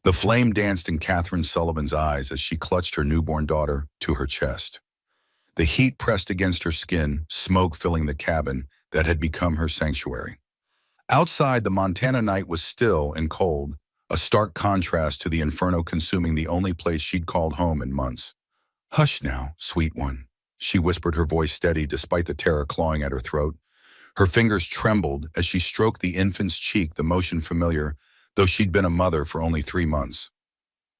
The flame danced in Catherine Sullivan's eyes as she clutched her newborn daughter to her chest. The heat pressed against her skin, smoke filling the cabin that had become her sanctuary. Outside, the Montana night was still and cold, a stark contrast to the inferno consuming the only place she'd called home in months. "Hush now, sweet one," she whispered, her voice steady despite the terror clawing at her throat. Her fingers trembled as she stroked the infant's cheek, the motion familiar, though she'd been a mother for only 3 months.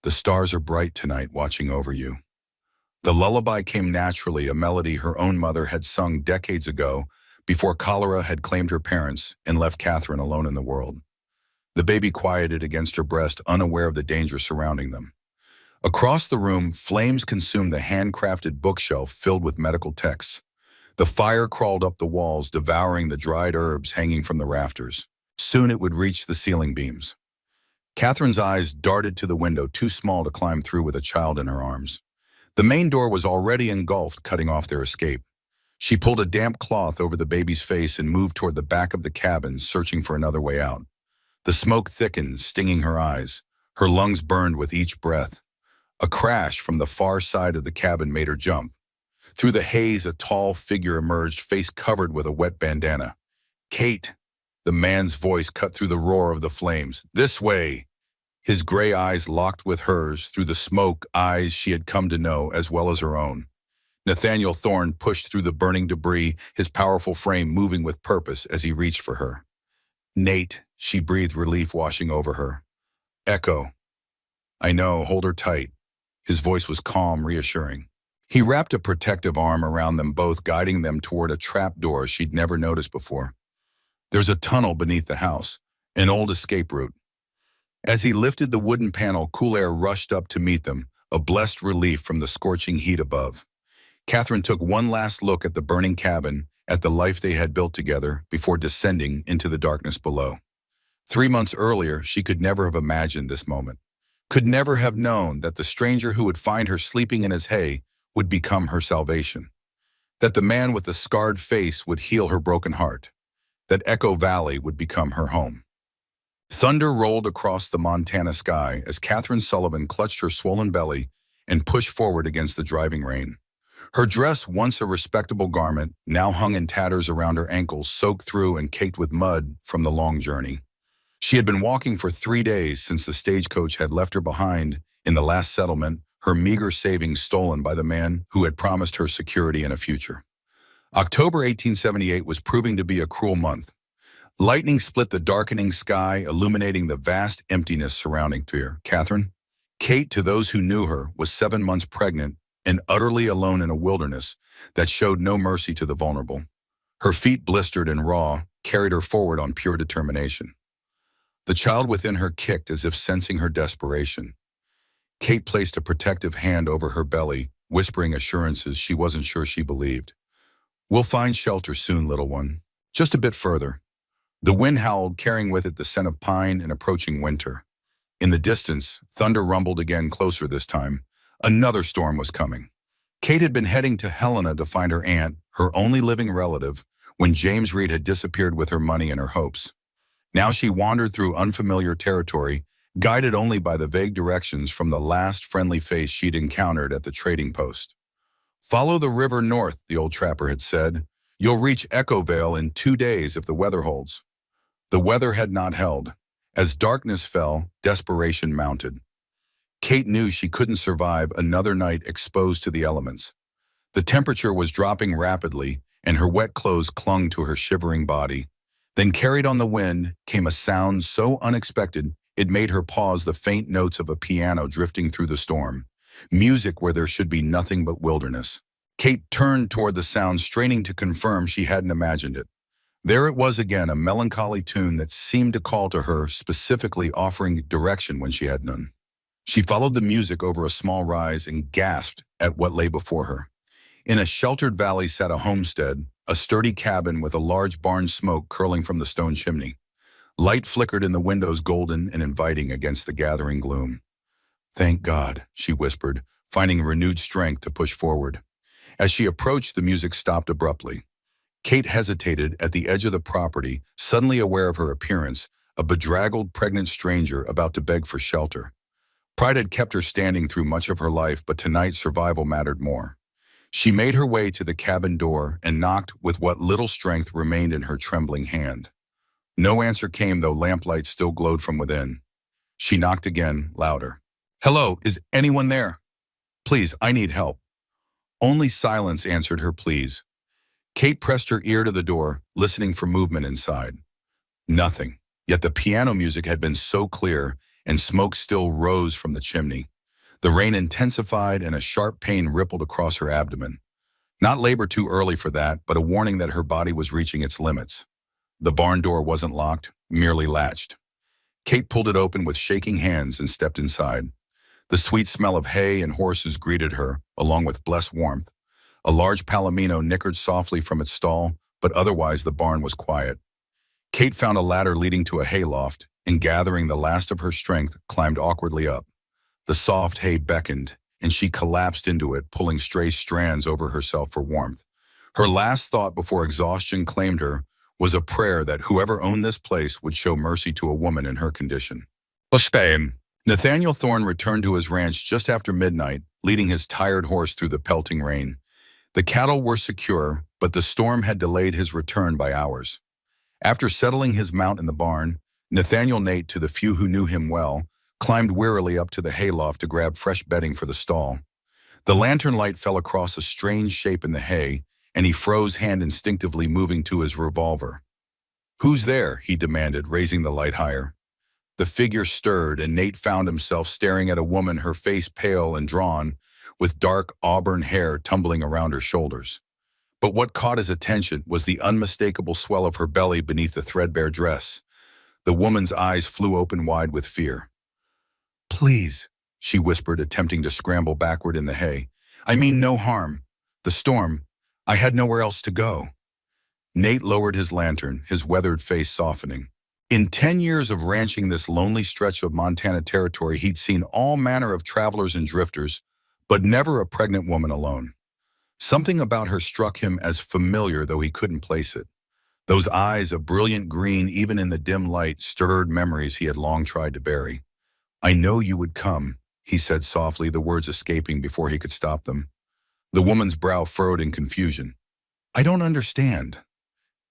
"The stars are bright tonight, watching over you." The lullaby came naturally, a melody her own mother had sung decades ago, before cholera had claimed her parents and left Catherine alone in the world. The baby quieted against her breast, unaware of the danger surrounding them. Across the room, flames consumed the handcrafted bookshelf filled with medical texts. The fire crawled up the walls, devouring the dried herbs hanging from the rafters. Soon it would reach the ceiling beams. Catherine's eyes darted to the window, too small to climb through with a child in her arms. The main door was already engulfed, cutting off their escape. She pulled a damp cloth over the baby's face and moved toward the back of the cabin, searching for another way out. The smoke thickened, stinging her eyes. Her lungs burned with each breath. A crash from the far side of the cabin made her jump. Through the haze, a tall figure emerged, face covered with a wet bandana. "Kate!" The man's voice cut through the roar of the flames. "This way!" His gray eyes locked with hers through the smoke, eyes she had come to know as well as her own. Nathaniel Thorne pushed through the burning debris, his powerful frame moving with purpose as he reached for her. "Nate," she breathed, relief washing over her. "Echo." "I know, hold her tight." His voice was calm, reassuring. He wrapped a protective arm around them both, guiding them toward a trap door she'd never noticed before. "There's a tunnel beneath the house, an old escape route." As he lifted the wooden panel, cool air rushed up to meet them, a blessed relief from the scorching heat above. Catherine took one last look at the burning cabin, at the life they had built together, before descending into the darkness below. 3 months earlier, she could never have imagined this moment, could never have known that the stranger who would find her sleeping in his hay would become her salvation, that the man with the scarred face would heal her broken heart, that Echo Valley would become her home. Thunder rolled across the Montana sky as Catherine Sullivan clutched her swollen belly and pushed forward against the driving rain. Her dress, once a respectable garment, now hung in tatters around her ankles, soaked through and caked with mud from the long journey. She had been walking for 3 days since the stagecoach had left her behind in the last settlement, her meager savings stolen by the man who had promised her security and a future. October 1878 was proving to be a cruel month. Lightning split the darkening sky, illuminating the vast emptiness surrounding her. Catherine, Kate, to those who knew her, was 7 months pregnant and utterly alone in a wilderness that showed no mercy to the vulnerable. Her feet, blistered and raw, carried her forward on pure determination. The child within her kicked as if sensing her desperation. Kate placed a protective hand over her belly, whispering assurances she wasn't sure she believed. "We'll find shelter soon, little one. Just a bit further." The wind howled, carrying with it the scent of pine and approaching winter. In the distance, thunder rumbled again, closer this time. Another storm was coming. Kate had been heading to Helena to find her aunt, her only living relative, when James Reed had disappeared with her money and her hopes. Now she wandered through unfamiliar territory, guided only by the vague directions from the last friendly face she'd encountered at the trading post. "Follow the river north," the old trapper had said. "You'll reach Echo Vale in 2 days if the weather holds." The weather had not held. As darkness fell, desperation mounted. Kate knew she couldn't survive another night exposed to the elements. The temperature was dropping rapidly, and her wet clothes clung to her shivering body. Then, carried on the wind, came a sound so unexpected it made her pause, the faint notes of a piano drifting through the storm. Music where there should be nothing but wilderness. Kate turned toward the sound, straining to confirm she hadn't imagined it. There it was again, a melancholy tune that seemed to call to her, specifically offering direction when she had none. She followed the music over a small rise and gasped at what lay before her. In a sheltered valley sat a homestead, a sturdy cabin with a large barn smoke curling from the stone chimney. Light flickered in the windows, golden and inviting against the gathering gloom. "Thank God," she whispered, finding renewed strength to push forward. As she approached, the music stopped abruptly. Kate hesitated at the edge of the property, suddenly aware of her appearance, a bedraggled pregnant stranger about to beg for shelter. Pride had kept her standing through much of her life, but tonight survival mattered more. She made her way to the cabin door and knocked with what little strength remained in her trembling hand. No answer came, though lamplight still glowed from within. She knocked again, louder. "Hello, is anyone there? Please, I need help." Only silence answered her pleas. Kate pressed her ear to the door, listening for movement inside. Nothing. Yet the piano music had been so clear, and smoke still rose from the chimney. The rain intensified, and a sharp pain rippled across her abdomen. Not labor too early for that, but a warning that her body was reaching its limits. The barn door wasn't locked, merely latched. Kate pulled it open with shaking hands and stepped inside. The sweet smell of hay and horses greeted her, along with blessed warmth. A large palomino nickered softly from its stall, but otherwise the barn was quiet. Kate found a ladder leading to a hayloft, and gathering the last of her strength, climbed awkwardly up. The soft hay beckoned, and she collapsed into it, pulling stray strands over herself for warmth. Her last thought before exhaustion claimed her was a prayer that whoever owned this place would show mercy to a woman in her condition. Nathaniel Thorne returned to his ranch just after midnight, leading his tired horse through the pelting rain. The cattle were secure, but the storm had delayed his return by hours. After settling his mount in the barn, Nathaniel Nate, to the few who knew him well, climbed wearily up to the hayloft to grab fresh bedding for the stall. The lantern light fell across a strange shape in the hay, and he froze, hand instinctively moving to his revolver. "Who's there?" he demanded, raising the light higher. The figure stirred, and Nate found himself staring at a woman, her face pale and drawn, with dark auburn hair tumbling around her shoulders. But what caught his attention was the unmistakable swell of her belly beneath the threadbare dress. The woman's eyes flew open wide with fear. "Please," she whispered, attempting to scramble backward in the hay. "I mean no harm. The storm. I had nowhere else to go." Nate lowered his lantern, his weathered face softening. In 10 years of ranching this lonely stretch of Montana territory, he'd seen all manner of travelers and drifters, but never a pregnant woman alone. Something about her struck him as familiar, though he couldn't place it. Those eyes, a brilliant green even in the dim light, stirred memories he had long tried to bury. "I know you would come," he said softly, the words escaping before he could stop them. The woman's brow furrowed in confusion. "I don't understand."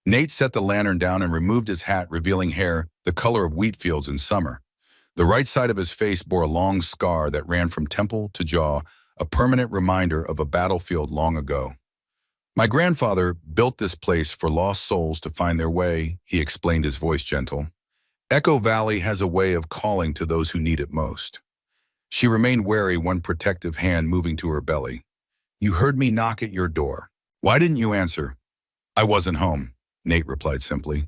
Nate set the lantern down and removed his hat, revealing hair the color of wheat fields in summer. The right side of his face bore a long scar that ran from temple to jaw, a permanent reminder of a battlefield long ago. "My grandfather built this place for lost souls to find their way," he explained, his voice gentle. "Echo Valley has a way of calling to those who need it most." She remained wary, one protective hand moving to her belly. "You heard me knock at your door. Why didn't you answer?" "I wasn't home," Nate replied simply.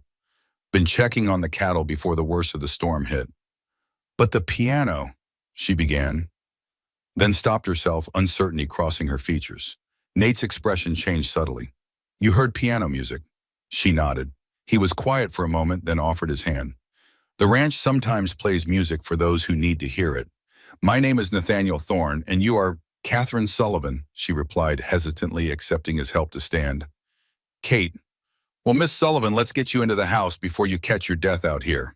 "Been checking on the cattle before the worst of the storm hit." "But the piano," she began, then stopped herself, uncertainty crossing her features. Nate's expression changed subtly. "You heard piano music?" She nodded. He was quiet for a moment, then offered his hand. "The ranch sometimes plays music for those who need to hear it. My name is Nathaniel Thorne, and you are—" "Catherine Sullivan," she replied, hesitantly accepting his help to stand. "Kate. Well, Miss Sullivan, let's get you into the house before you catch your death out here."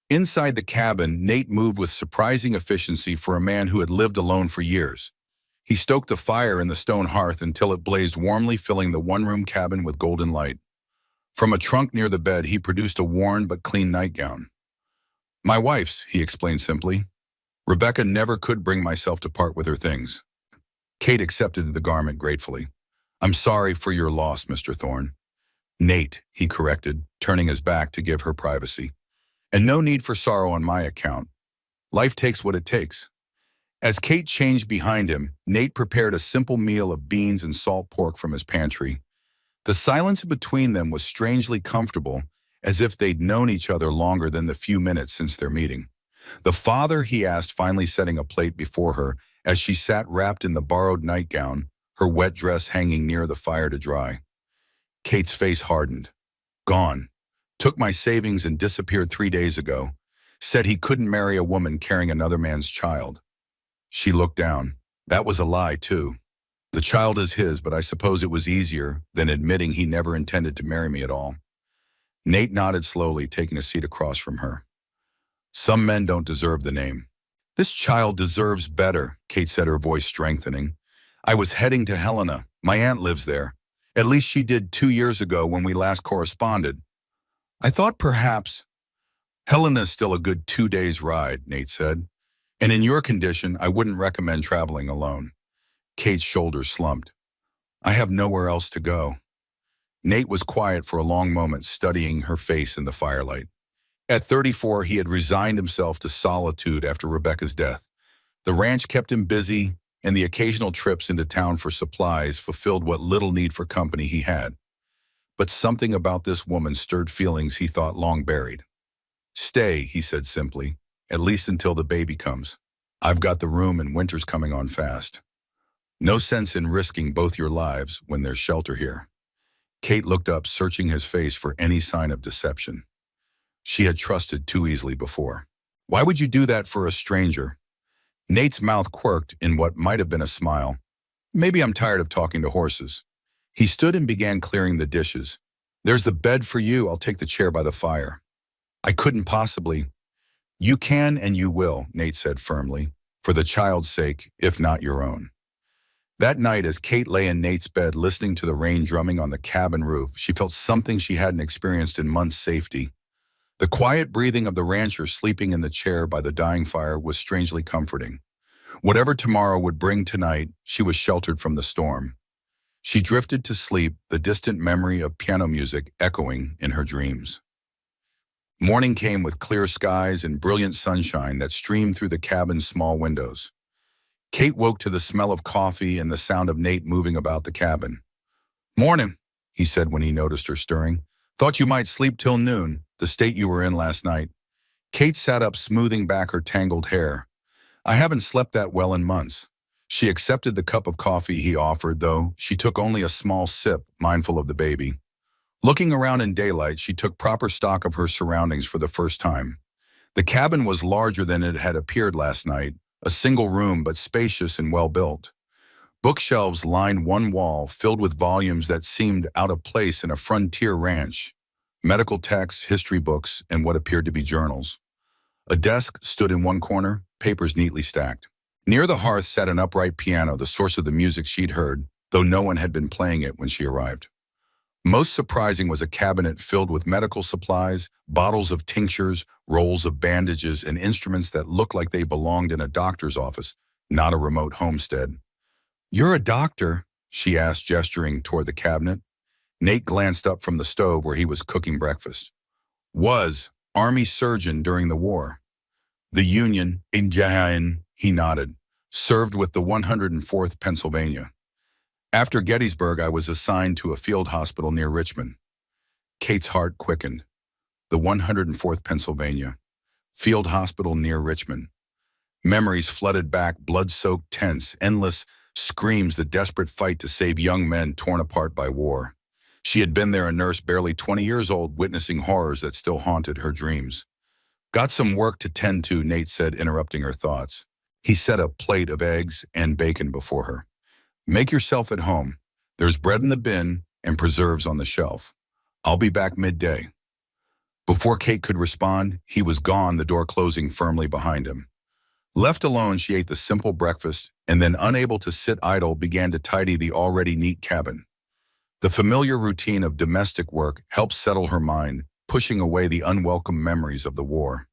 Inside the cabin, Nate moved with surprising efficiency for a man who had lived alone for years. He stoked the fire in the stone hearth until it blazed warmly, filling the one-room cabin with golden light. From a trunk near the bed, he produced a worn but clean nightgown. "My wife's," he explained simply. "Rebecca never could bring myself to part with her things." Kate accepted the garment gratefully. "I'm sorry for your loss, Mr. Thorne." "Nate," he corrected, turning his back to give her privacy. "And no need for sorrow on my account. Life takes what it takes." As Kate changed behind him, Nate prepared a simple meal of beans and salt pork from his pantry. The silence between them was strangely comfortable, as if they'd known each other longer than the few minutes since their meeting. "The father?" he asked, finally setting a plate before her as she sat wrapped in the borrowed nightgown, her wet dress hanging near the fire to dry. Kate's face hardened. "Gone. Took my savings and disappeared 3 days ago. Said he couldn't marry a woman carrying another man's child." She looked down. "That was a lie, too. The child is his, but I suppose it was easier than admitting he never intended to marry me at all." Nate nodded slowly, taking a seat across from her. "Some men don't deserve the name." This child deserves better, Kate said, her voice strengthening. I was heading to Helena. My aunt lives there. At least she did 2 years ago when we last corresponded. I thought perhaps Helena's still a good 2 days ride, Nate said. And in your condition, I wouldn't recommend traveling alone. Kate's shoulders slumped. I have nowhere else to go. Nate was quiet for a long moment, studying her face in the firelight. At 34, he had resigned himself to solitude after Rebecca's death. The ranch kept him busy, and the occasional trips into town for supplies fulfilled what little need for company he had. But something about this woman stirred feelings he thought long buried. Stay, he said simply, at least until the baby comes. I've got the room and winter's coming on fast. No sense in risking both your lives when there's shelter here. Kate looked up, searching his face for any sign of deception. She had trusted too easily before. Why would you do that for a stranger? Nate's mouth quirked in what might have been a smile. Maybe I'm tired of talking to horses. He stood and began clearing the dishes. There's the bed for you. I'll take the chair by the fire. I couldn't possibly. You can and you will, Nate said firmly, for the child's sake, if not your own. That night, as Kate lay in Nate's bed listening to the rain drumming on the cabin roof, she felt something she hadn't experienced in months: safety. The quiet breathing of the rancher sleeping in the chair by the dying fire was strangely comforting. Whatever tomorrow would bring tonight, she was sheltered from the storm. She drifted to sleep, the distant memory of piano music echoing in her dreams. Morning came with clear skies and brilliant sunshine that streamed through the cabin's small windows. Kate woke to the smell of coffee and the sound of Nate moving about the cabin. Morning, he said when he noticed her stirring. Thought you might sleep till noon, the state you were in last night. Kate sat up, smoothing back her tangled hair. I haven't slept that well in months. She accepted the cup of coffee he offered, though she took only a small sip, mindful of the baby. Looking around in daylight, she took proper stock of her surroundings for the first time. The cabin was larger than it had appeared last night, a single room but spacious and well-built. Bookshelves lined one wall, filled with volumes that seemed out of place in a frontier ranch. Medical texts, history books, and what appeared to be journals. A desk stood in one corner, papers neatly stacked. Near the hearth sat an upright piano, the source of the music she'd heard, though no one had been playing it when she arrived. Most surprising was a cabinet filled with medical supplies, bottles of tinctures, rolls of bandages, and instruments that looked like they belonged in a doctor's office, not a remote homestead. You're a doctor? She asked, gesturing toward the cabinet. Nate glanced up from the stove where he was cooking breakfast. Was Army surgeon during the war. The Union, in he nodded, served with the 104th Pennsylvania. After Gettysburg, I was assigned to a field hospital near Richmond. Kate's heart quickened. The 104th Pennsylvania. Field hospital near Richmond. Memories flooded back, blood-soaked tents, endless screams, the desperate fight to save young men torn apart by war. She had been there, a nurse barely 20 years old, witnessing horrors that still haunted her dreams. Got some work to tend to, Nate said, interrupting her thoughts. He set a plate of eggs and bacon before her. Make yourself at home. There's bread in the bin and preserves on the shelf. I'll be back midday. Before Kate could respond, he was gone, the door closing firmly behind him. Left alone, she ate the simple breakfast and then, unable to sit idle, began to tidy the already neat cabin. The familiar routine of domestic work helped settle her mind, pushing away the unwelcome memories of the war.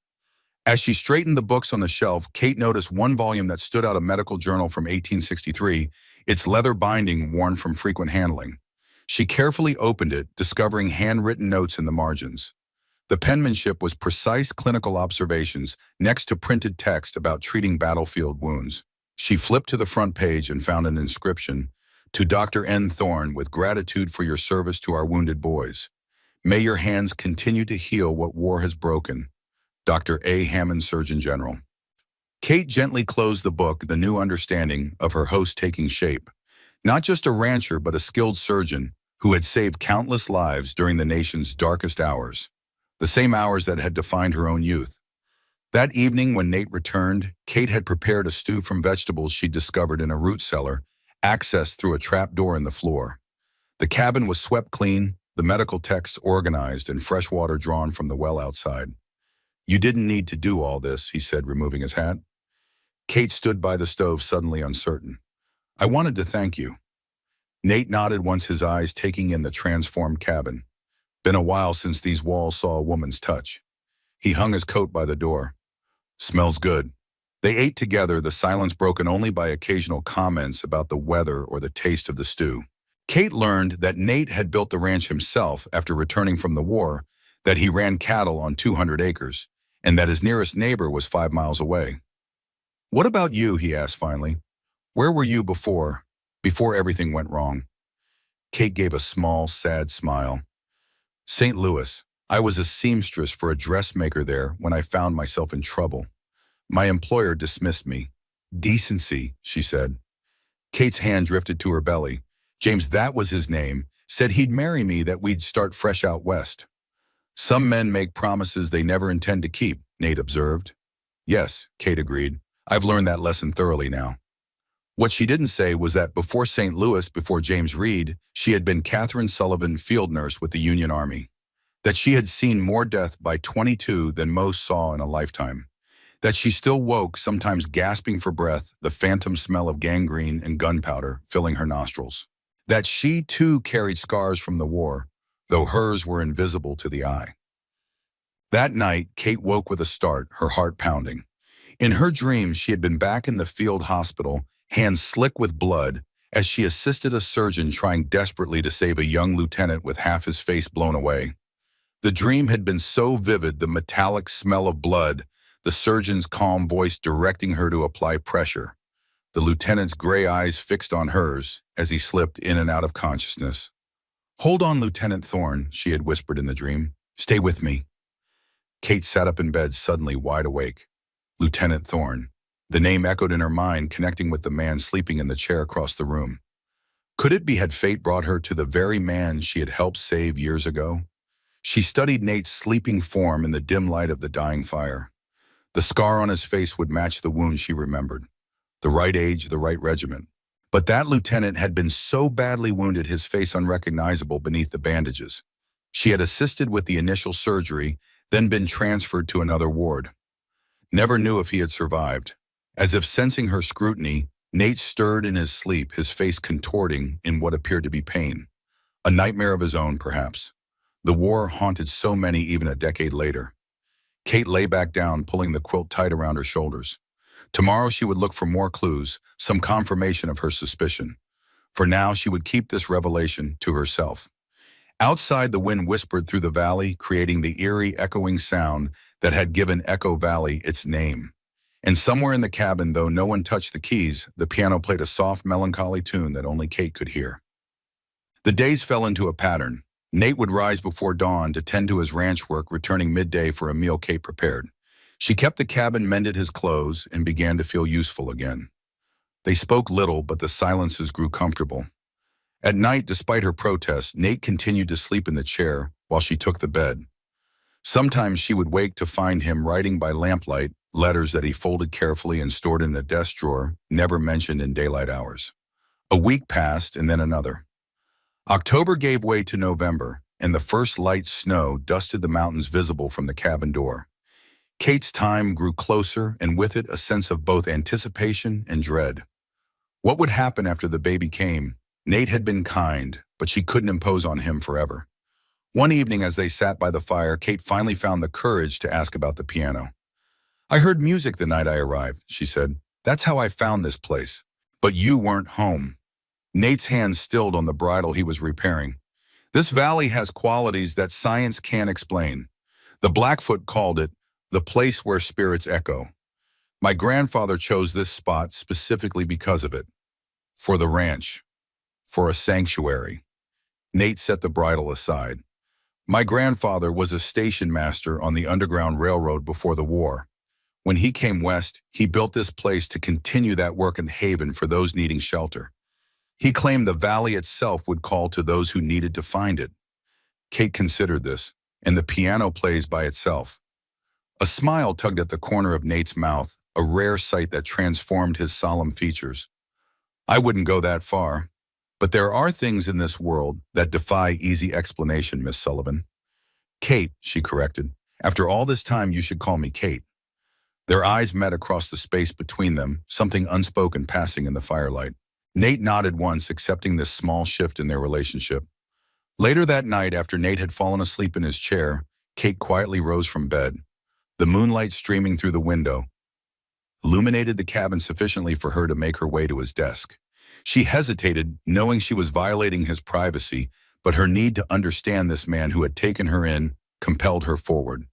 As she straightened the books on the shelf, Kate noticed one volume that stood out, a medical journal from 1863, its leather binding worn from frequent handling. She carefully opened it, discovering handwritten notes in the margins. The penmanship was precise clinical observations next to printed text about treating battlefield wounds. She flipped to the front page and found an inscription, "To Dr. N. Thorne, with gratitude for your service to our wounded boys. May your hands continue to heal what war has broken. Dr. A. Hammond, Surgeon General." Kate gently closed the book, the new understanding of her host taking shape. Not just a rancher, but a skilled surgeon who had saved countless lives during the nation's darkest hours. The same hours that had defined her own youth. That evening when Nate returned, Kate had prepared a stew from vegetables she'd discovered in a root cellar, accessed through a trap door in the floor. The cabin was swept clean, the medical texts organized, and fresh water drawn from the well outside. You didn't need to do all this, he said, removing his hat. Kate stood by the stove, suddenly uncertain. I wanted to thank you. Nate nodded once, his eyes taking in the transformed cabin. Been a while since these walls saw a woman's touch. He hung his coat by the door. Smells good. They ate together, the silence broken only by occasional comments about the weather or the taste of the stew. Kate learned that Nate had built the ranch himself after returning from the war, that he ran cattle on 200 acres, and that his nearest neighbor was 5 miles away. What about you, he asked finally. Where were you before everything went wrong? Kate gave a small, sad smile. St. Louis. I was a seamstress for a dressmaker there when I found myself in trouble. My employer dismissed me. Decency, she said. Kate's hand drifted to her belly. James, that was his name, said he'd marry me, that we'd start fresh out west. Some men make promises they never intend to keep, Nate observed. Yes, Kate agreed. I've learned that lesson thoroughly now. What she didn't say was that before St. Louis, before James Reed, she had been Catherine Sullivan, field nurse with the Union Army. That she had seen more death by 22 than most saw in a lifetime. That she still woke, sometimes gasping for breath, the phantom smell of gangrene and gunpowder filling her nostrils. That she too carried scars from the war, though hers were invisible to the eye. That night, Kate woke with a start, her heart pounding. In her dreams, she had been back in the field hospital, hands slick with blood, as she assisted a surgeon trying desperately to save a young lieutenant with half his face blown away. The dream had been so vivid, the metallic smell of blood, the surgeon's calm voice directing her to apply pressure, the lieutenant's gray eyes fixed on hers as he slipped in and out of consciousness. Hold on, Lieutenant Thorne, she had whispered in the dream. Stay with me. Kate sat up in bed, suddenly wide awake. Lieutenant Thorne. The name echoed in her mind, connecting with the man sleeping in the chair across the room. Could it be had fate brought her to the very man she had helped save years ago? She studied Nate's sleeping form in the dim light of the dying fire. The scar on his face would match the wound she remembered. The right age, the right regiment. But that lieutenant had been so badly wounded, his face unrecognizable beneath the bandages. She had assisted with the initial surgery, then been transferred to another ward. Never knew if he had survived. As if sensing her scrutiny, Nate stirred in his sleep, his face contorting in what appeared to be pain. A nightmare of his own, perhaps. The war haunted so many even a decade later. Kate lay back down, pulling the quilt tight around her shoulders. Tomorrow she would look for more clues, some confirmation of her suspicion. For now, she would keep this revelation to herself. Outside, the wind whispered through the valley, creating the eerie, echoing sound that had given Echo Valley its name. And somewhere in the cabin, though no one touched the keys, the piano played a soft, melancholy tune that only Kate could hear. The days fell into a pattern. Nate would rise before dawn to tend to his ranch work, returning midday for a meal Kate prepared. She kept the cabin, mended his clothes, and began to feel useful again. They spoke little, but the silences grew comfortable. At night, despite her protests, Nate continued to sleep in the chair while she took the bed. Sometimes she would wake to find him writing by lamplight, letters that he folded carefully and stored in a desk drawer, never mentioned in daylight hours. A week passed, and then another. October gave way to November, and the first light snow dusted the mountains visible from the cabin door. Kate's time grew closer, and with it a sense of both anticipation and dread. What would happen after the baby came? Nate had been kind, but she couldn't impose on him forever. One evening, as they sat by the fire, Kate finally found the courage to ask about the piano. I heard music the night I arrived, she said. That's how I found this place. But you weren't home. Nate's hand stilled on the bridle he was repairing. This valley has qualities that science can't explain. The Blackfoot called it the place where spirits echo. My grandfather chose this spot specifically because of it. For the ranch. For a sanctuary. Nate set the bridle aside. My grandfather was a station master on the Underground Railroad before the war. When he came west, he built this place to continue that work and haven for those needing shelter. He claimed the valley itself would call to those who needed to find it. Kate considered this, and the piano plays by itself. A smile tugged at the corner of Nate's mouth, a rare sight that transformed his solemn features. I wouldn't go that far. But there are things in this world that defy easy explanation, Miss Sullivan. Kate, she corrected. After all this time, you should call me Kate. Their eyes met across the space between them, something unspoken passing in the firelight. Nate nodded once, accepting this small shift in their relationship. Later that night, after Nate had fallen asleep in his chair, Kate quietly rose from bed. The moonlight streaming through the window illuminated the cabin sufficiently for her to make her way to his desk. She hesitated, knowing she was violating his privacy, but her need to understand this man who had taken her in compelled her forward.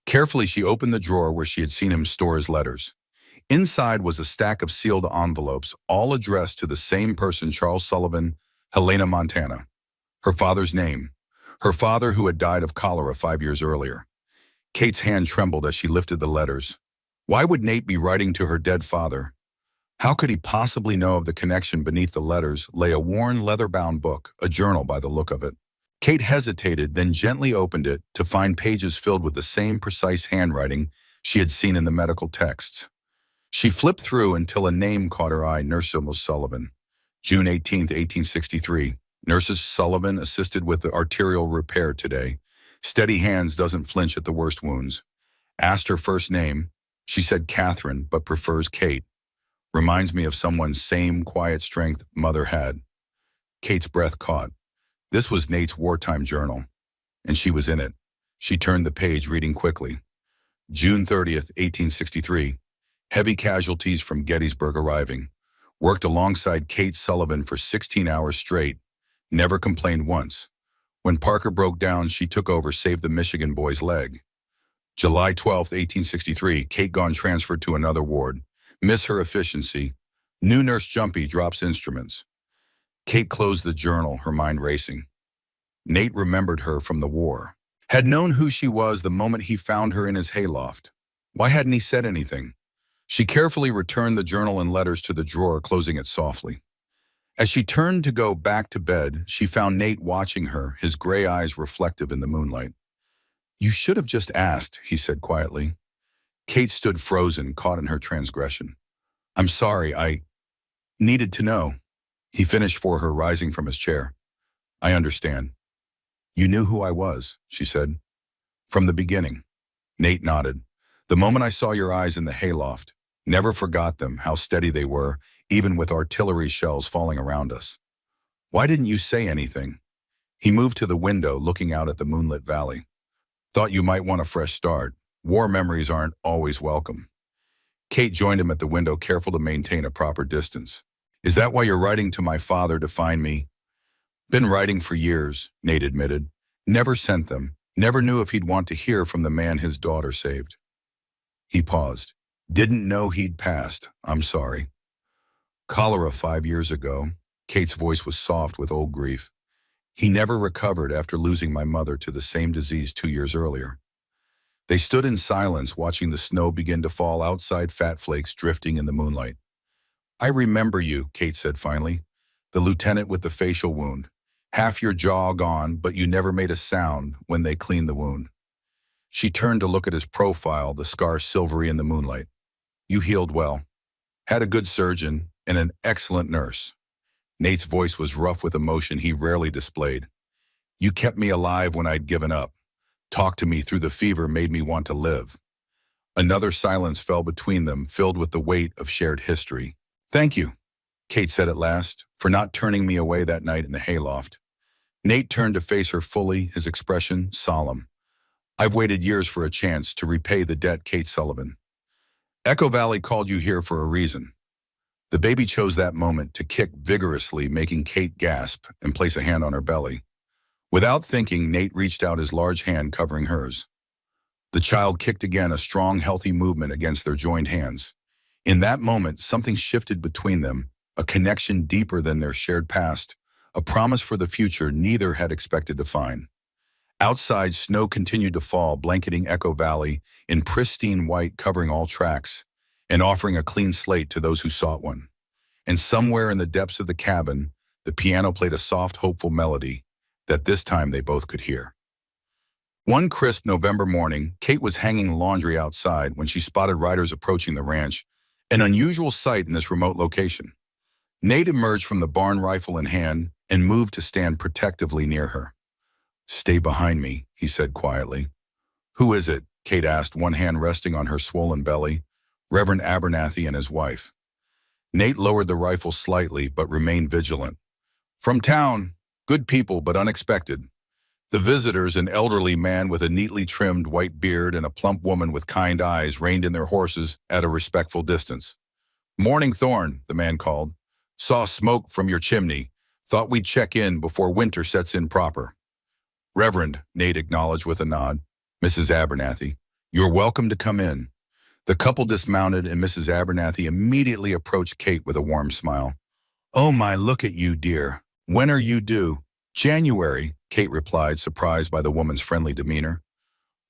Carefully, she opened the drawer where she had seen him store his letters. Inside was a stack of sealed envelopes, all addressed to the same person, Charles Sullivan, Helena, Montana. Her father's name. Her father who had died of cholera 5 years earlier. Kate's hand trembled as she lifted the letters. Why would Nate be writing to her dead father? How could he possibly know of the connection? Beneath the letters lay a worn, leather-bound book, a journal by the look of it. Kate hesitated, then gently opened it to find pages filled with the same precise handwriting she had seen in the medical texts. She flipped through until a name caught her eye: Nurse Sullivan. June 18, 1863. Nurses Sullivan assisted with the arterial repair today. Steady hands, doesn't flinch at the worst wounds. Asked her first name. She said Catherine, but prefers Kate. Reminds me of someone's same quiet strength mother had. Kate's breath caught. This was Nate's wartime journal, and she was in it. She turned the page, reading quickly. June 30th, 1863. Heavy casualties from Gettysburg arriving. Worked alongside Kate Sullivan for 16 hours straight. Never complained once. When Parker broke down, she took over, saved the Michigan boy's leg. July 12th, 1863. Kate gone transferred to another ward. Miss her efficiency. New nurse Jumpy drops instruments. Kate closed the journal, her mind racing. Nate remembered her from the war. Had known who she was the moment he found her in his hayloft. Why hadn't he said anything? She carefully returned the journal and letters to the drawer, closing it softly. As she turned to go back to bed, she found Nate watching her, his gray eyes reflective in the moonlight. You should have just asked, he said quietly. Kate stood frozen, caught in her transgression. I'm sorry, I needed to know. He finished for her, rising from his chair. I understand. You knew who I was, she said. From the beginning. Nate nodded. The moment I saw your eyes in the hayloft, never forgot them, how steady they were, even with artillery shells falling around us. Why didn't you say anything? He moved to the window, looking out at the moonlit valley. Thought you might want a fresh start. War memories aren't always welcome. Kate joined him at the window, careful to maintain a proper distance. Is that why you're writing to my father to find me? Been writing for years, Nate admitted. Never sent them. Never knew if he'd want to hear from the man his daughter saved. He paused. Didn't know he'd passed. I'm sorry. Cholera 5 years ago. Kate's voice was soft with old grief. He never recovered after losing my mother to the same disease 2 years earlier. They stood in silence, watching the snow begin to fall outside, fat flakes drifting in the moonlight. I remember you, Kate said finally. The lieutenant with the facial wound. Half your jaw gone, but you never made a sound when they cleaned the wound. She turned to look at his profile, the scar silvery in the moonlight. You healed well. Had a good surgeon and an excellent nurse. Nate's voice was rough with emotion he rarely displayed. You kept me alive when I'd given up. Talked to me through the fever, made me want to live. Another silence fell between them, filled with the weight of shared history. Thank you, Kate said at last, for not turning me away that night in the hayloft. Nate turned to face her fully, his expression solemn. I've waited years for a chance to repay the debt, Kate Sullivan. Echo Valley called you here for a reason. The baby chose that moment to kick vigorously, making Kate gasp and place a hand on her belly. Without thinking, Nate reached out his large hand, covering hers. The child kicked again, a strong, healthy movement against their joined hands. In that moment, something shifted between them, a connection deeper than their shared past, a promise for the future neither had expected to find. Outside, snow continued to fall, blanketing Echo Valley in pristine white, covering all tracks, and offering a clean slate to those who sought one. And somewhere in the depths of the cabin, the piano played a soft, hopeful melody that this time they both could hear. One crisp November morning, Kate was hanging laundry outside when she spotted riders approaching the ranch, an unusual sight in this remote location. Nate emerged from the barn, rifle in hand, and moved to stand protectively near her. Stay behind me, he said quietly. Who is it? Kate asked, one hand resting on her swollen belly. Reverend Abernathy and his wife. Nate lowered the rifle slightly but remained vigilant. From town, good people but unexpected. The visitors, an elderly man with a neatly trimmed white beard and a plump woman with kind eyes, reined in their horses at a respectful distance. "Morning, Thorne," the man called. "Saw smoke from your chimney. Thought we'd check in before winter sets in proper." "Reverend," Nate acknowledged with a nod. "Mrs. Abernathy, you're welcome to come in." The couple dismounted and Mrs. Abernathy immediately approached Kate with a warm smile. "Oh my, look at you, dear. When are you due?" "January," Kate replied, surprised by the woman's friendly demeanor.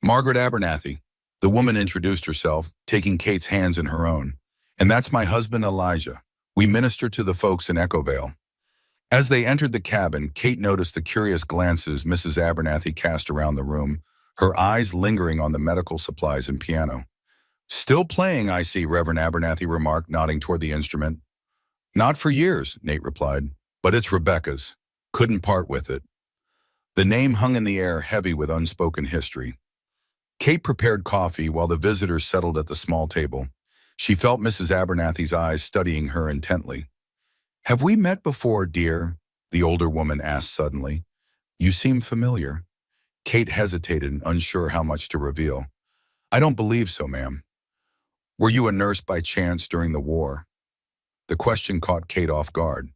"Margaret Abernathy." The woman introduced herself, taking Kate's hands in her own. "And that's my husband, Elijah. We minister to the folks in Echo Vale." As they entered the cabin, Kate noticed the curious glances Mrs. Abernathy cast around the room, her eyes lingering on the medical supplies and piano. "Still playing, I see," Reverend Abernathy remarked, nodding toward the instrument. "Not for years," Nate replied, "but it's Rebecca's. Couldn't part with it." The name hung in the air, heavy with unspoken history. Kate prepared coffee while the visitors settled at the small table. She felt Mrs. Abernathy's eyes studying her intently. "Have we met before, dear?" the older woman asked suddenly. "You seem familiar." Kate hesitated, unsure how much to reveal. "I don't believe so, ma'am." "Were you a nurse by chance during the war?" The question caught Kate off guard.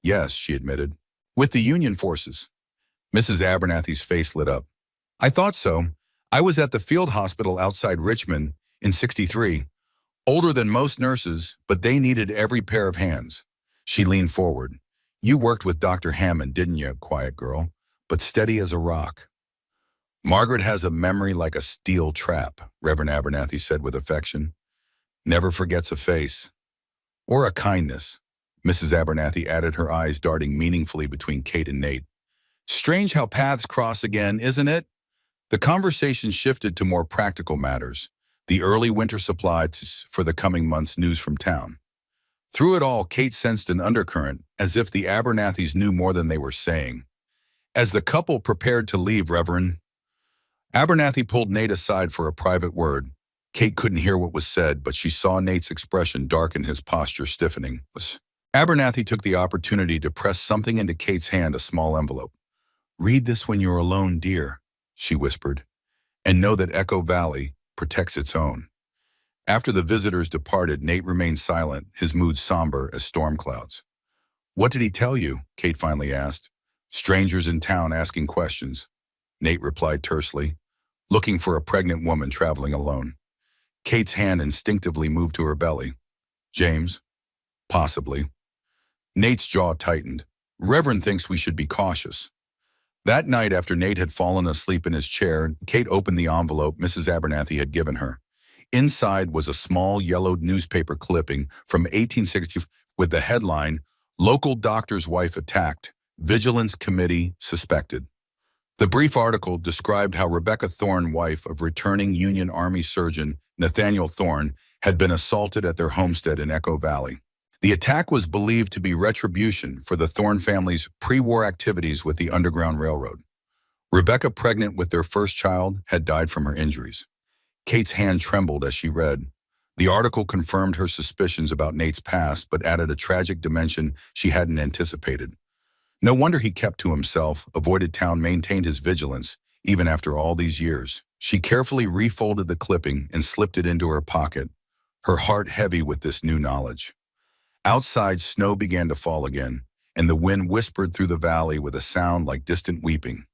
"Yes," she admitted. "With the Union forces." Mrs. Abernathy's face lit up. "I thought so. I was at the field hospital outside Richmond in '63. Older than most nurses, but they needed every pair of hands." She leaned forward. "You worked with Dr. Hammond, didn't you, quiet girl, but steady as a rock." "Margaret has a memory like a steel trap," Reverend Abernathy said with affection. "Never forgets a face. Or a kindness." Mrs. Abernathy added, her eyes darting meaningfully between Kate and Nate. "Strange how paths cross again, isn't it?" The conversation shifted to more practical matters, the early winter supplies for the coming month's news from town. Through it all, Kate sensed an undercurrent, as if the Abernathys knew more than they were saying. As the couple prepared to leave, Reverend Abernathy pulled Nate aside for a private word. Kate couldn't hear what was said, but she saw Nate's expression darken, his posture stiffening. Abernathy took the opportunity to press something into Kate's hand, a small envelope. "Read this when you're alone, dear," she whispered, "and know that Echo Valley protects its own." After the visitors departed, Nate remained silent, his mood somber as storm clouds. "What did he tell you?" Kate finally asked. "Strangers in town asking questions," Nate replied tersely. "Looking for a pregnant woman traveling alone." Kate's hand instinctively moved to her belly. "James?" "Possibly." Nate's jaw tightened. "Reverend thinks we should be cautious." That night, after Nate had fallen asleep in his chair, Kate opened the envelope Mrs. Abernathy had given her. Inside was a small yellowed newspaper clipping from 1860 with the headline, "Local Doctor's Wife Attacked, Vigilance Committee Suspected." The brief article described how Rebecca Thorne, wife of returning Union Army surgeon Nathaniel Thorne, had been assaulted at their homestead in Echo Valley. The attack was believed to be retribution for the Thorne family's pre-war activities with the Underground Railroad. Rebecca, pregnant with their first child, had died from her injuries. Kate's hand trembled as she read. The article confirmed her suspicions about Nate's past, but added a tragic dimension she hadn't anticipated. No wonder he kept to himself, avoided town, maintained his vigilance, even after all these years. She carefully refolded the clipping and slipped it into her pocket, her heart heavy with this new knowledge. Outside, snow began to fall again, and the wind whispered through the valley with a sound like distant weeping.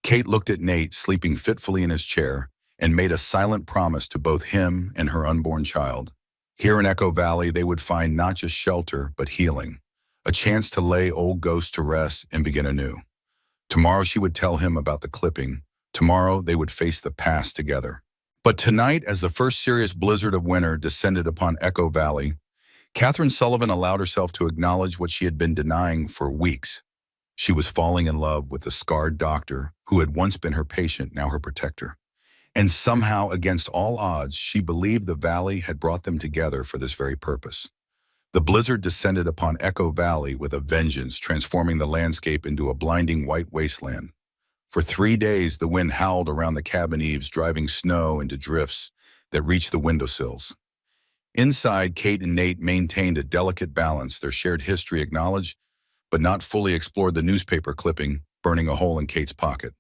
Kate looked at Nate, sleeping fitfully in his chair, and made a silent promise to both him and her unborn child. Here in Echo Valley, they would find not just shelter, but healing, a chance to lay old ghosts to rest and begin anew. Tomorrow she would tell him about the clipping. Tomorrow they would face the past together. But tonight, as the first serious blizzard of winter descended upon Echo Valley, Catherine Sullivan allowed herself to acknowledge what she had been denying for weeks. She was falling in love with the scarred doctor who had once been her patient, now her protector. And somehow, against all odds, she believed the valley had brought them together for this very purpose. The blizzard descended upon Echo Valley with a vengeance, transforming the landscape into a blinding white wasteland. For 3 days, the wind howled around the cabin eaves, driving snow into drifts that reached the windowsills. Inside, Kate and Nate maintained a delicate balance, their shared history acknowledged, but not fully explored the newspaper clipping, burning a hole in Kate's pocket.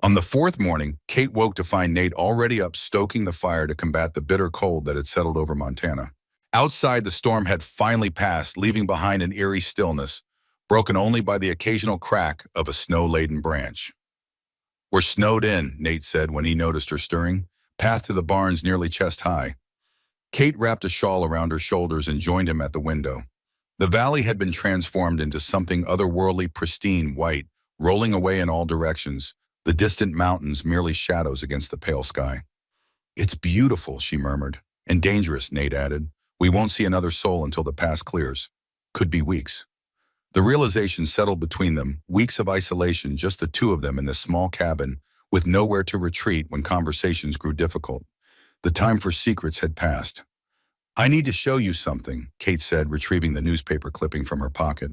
On the fourth morning, Kate woke to find Nate already up stoking the fire to combat the bitter cold that had settled over Montana. Outside, the storm had finally passed, leaving behind an eerie stillness, broken only by the occasional crack of a snow-laden branch. "We're snowed in," Nate said when he noticed her stirring, path to the barns nearly chest-high. Kate wrapped a shawl around her shoulders and joined him at the window. The valley had been transformed into something otherworldly, pristine, white, rolling away in all directions, the distant mountains merely shadows against the pale sky. "It's beautiful," she murmured. "And dangerous," Nate added. "We won't see another soul until the pass clears. Could be weeks." The realization settled between them, weeks of isolation, just the two of them in this small cabin, with nowhere to retreat when conversations grew difficult. The time for secrets had passed. "I need to show you something," Kate said, retrieving the newspaper clipping from her pocket.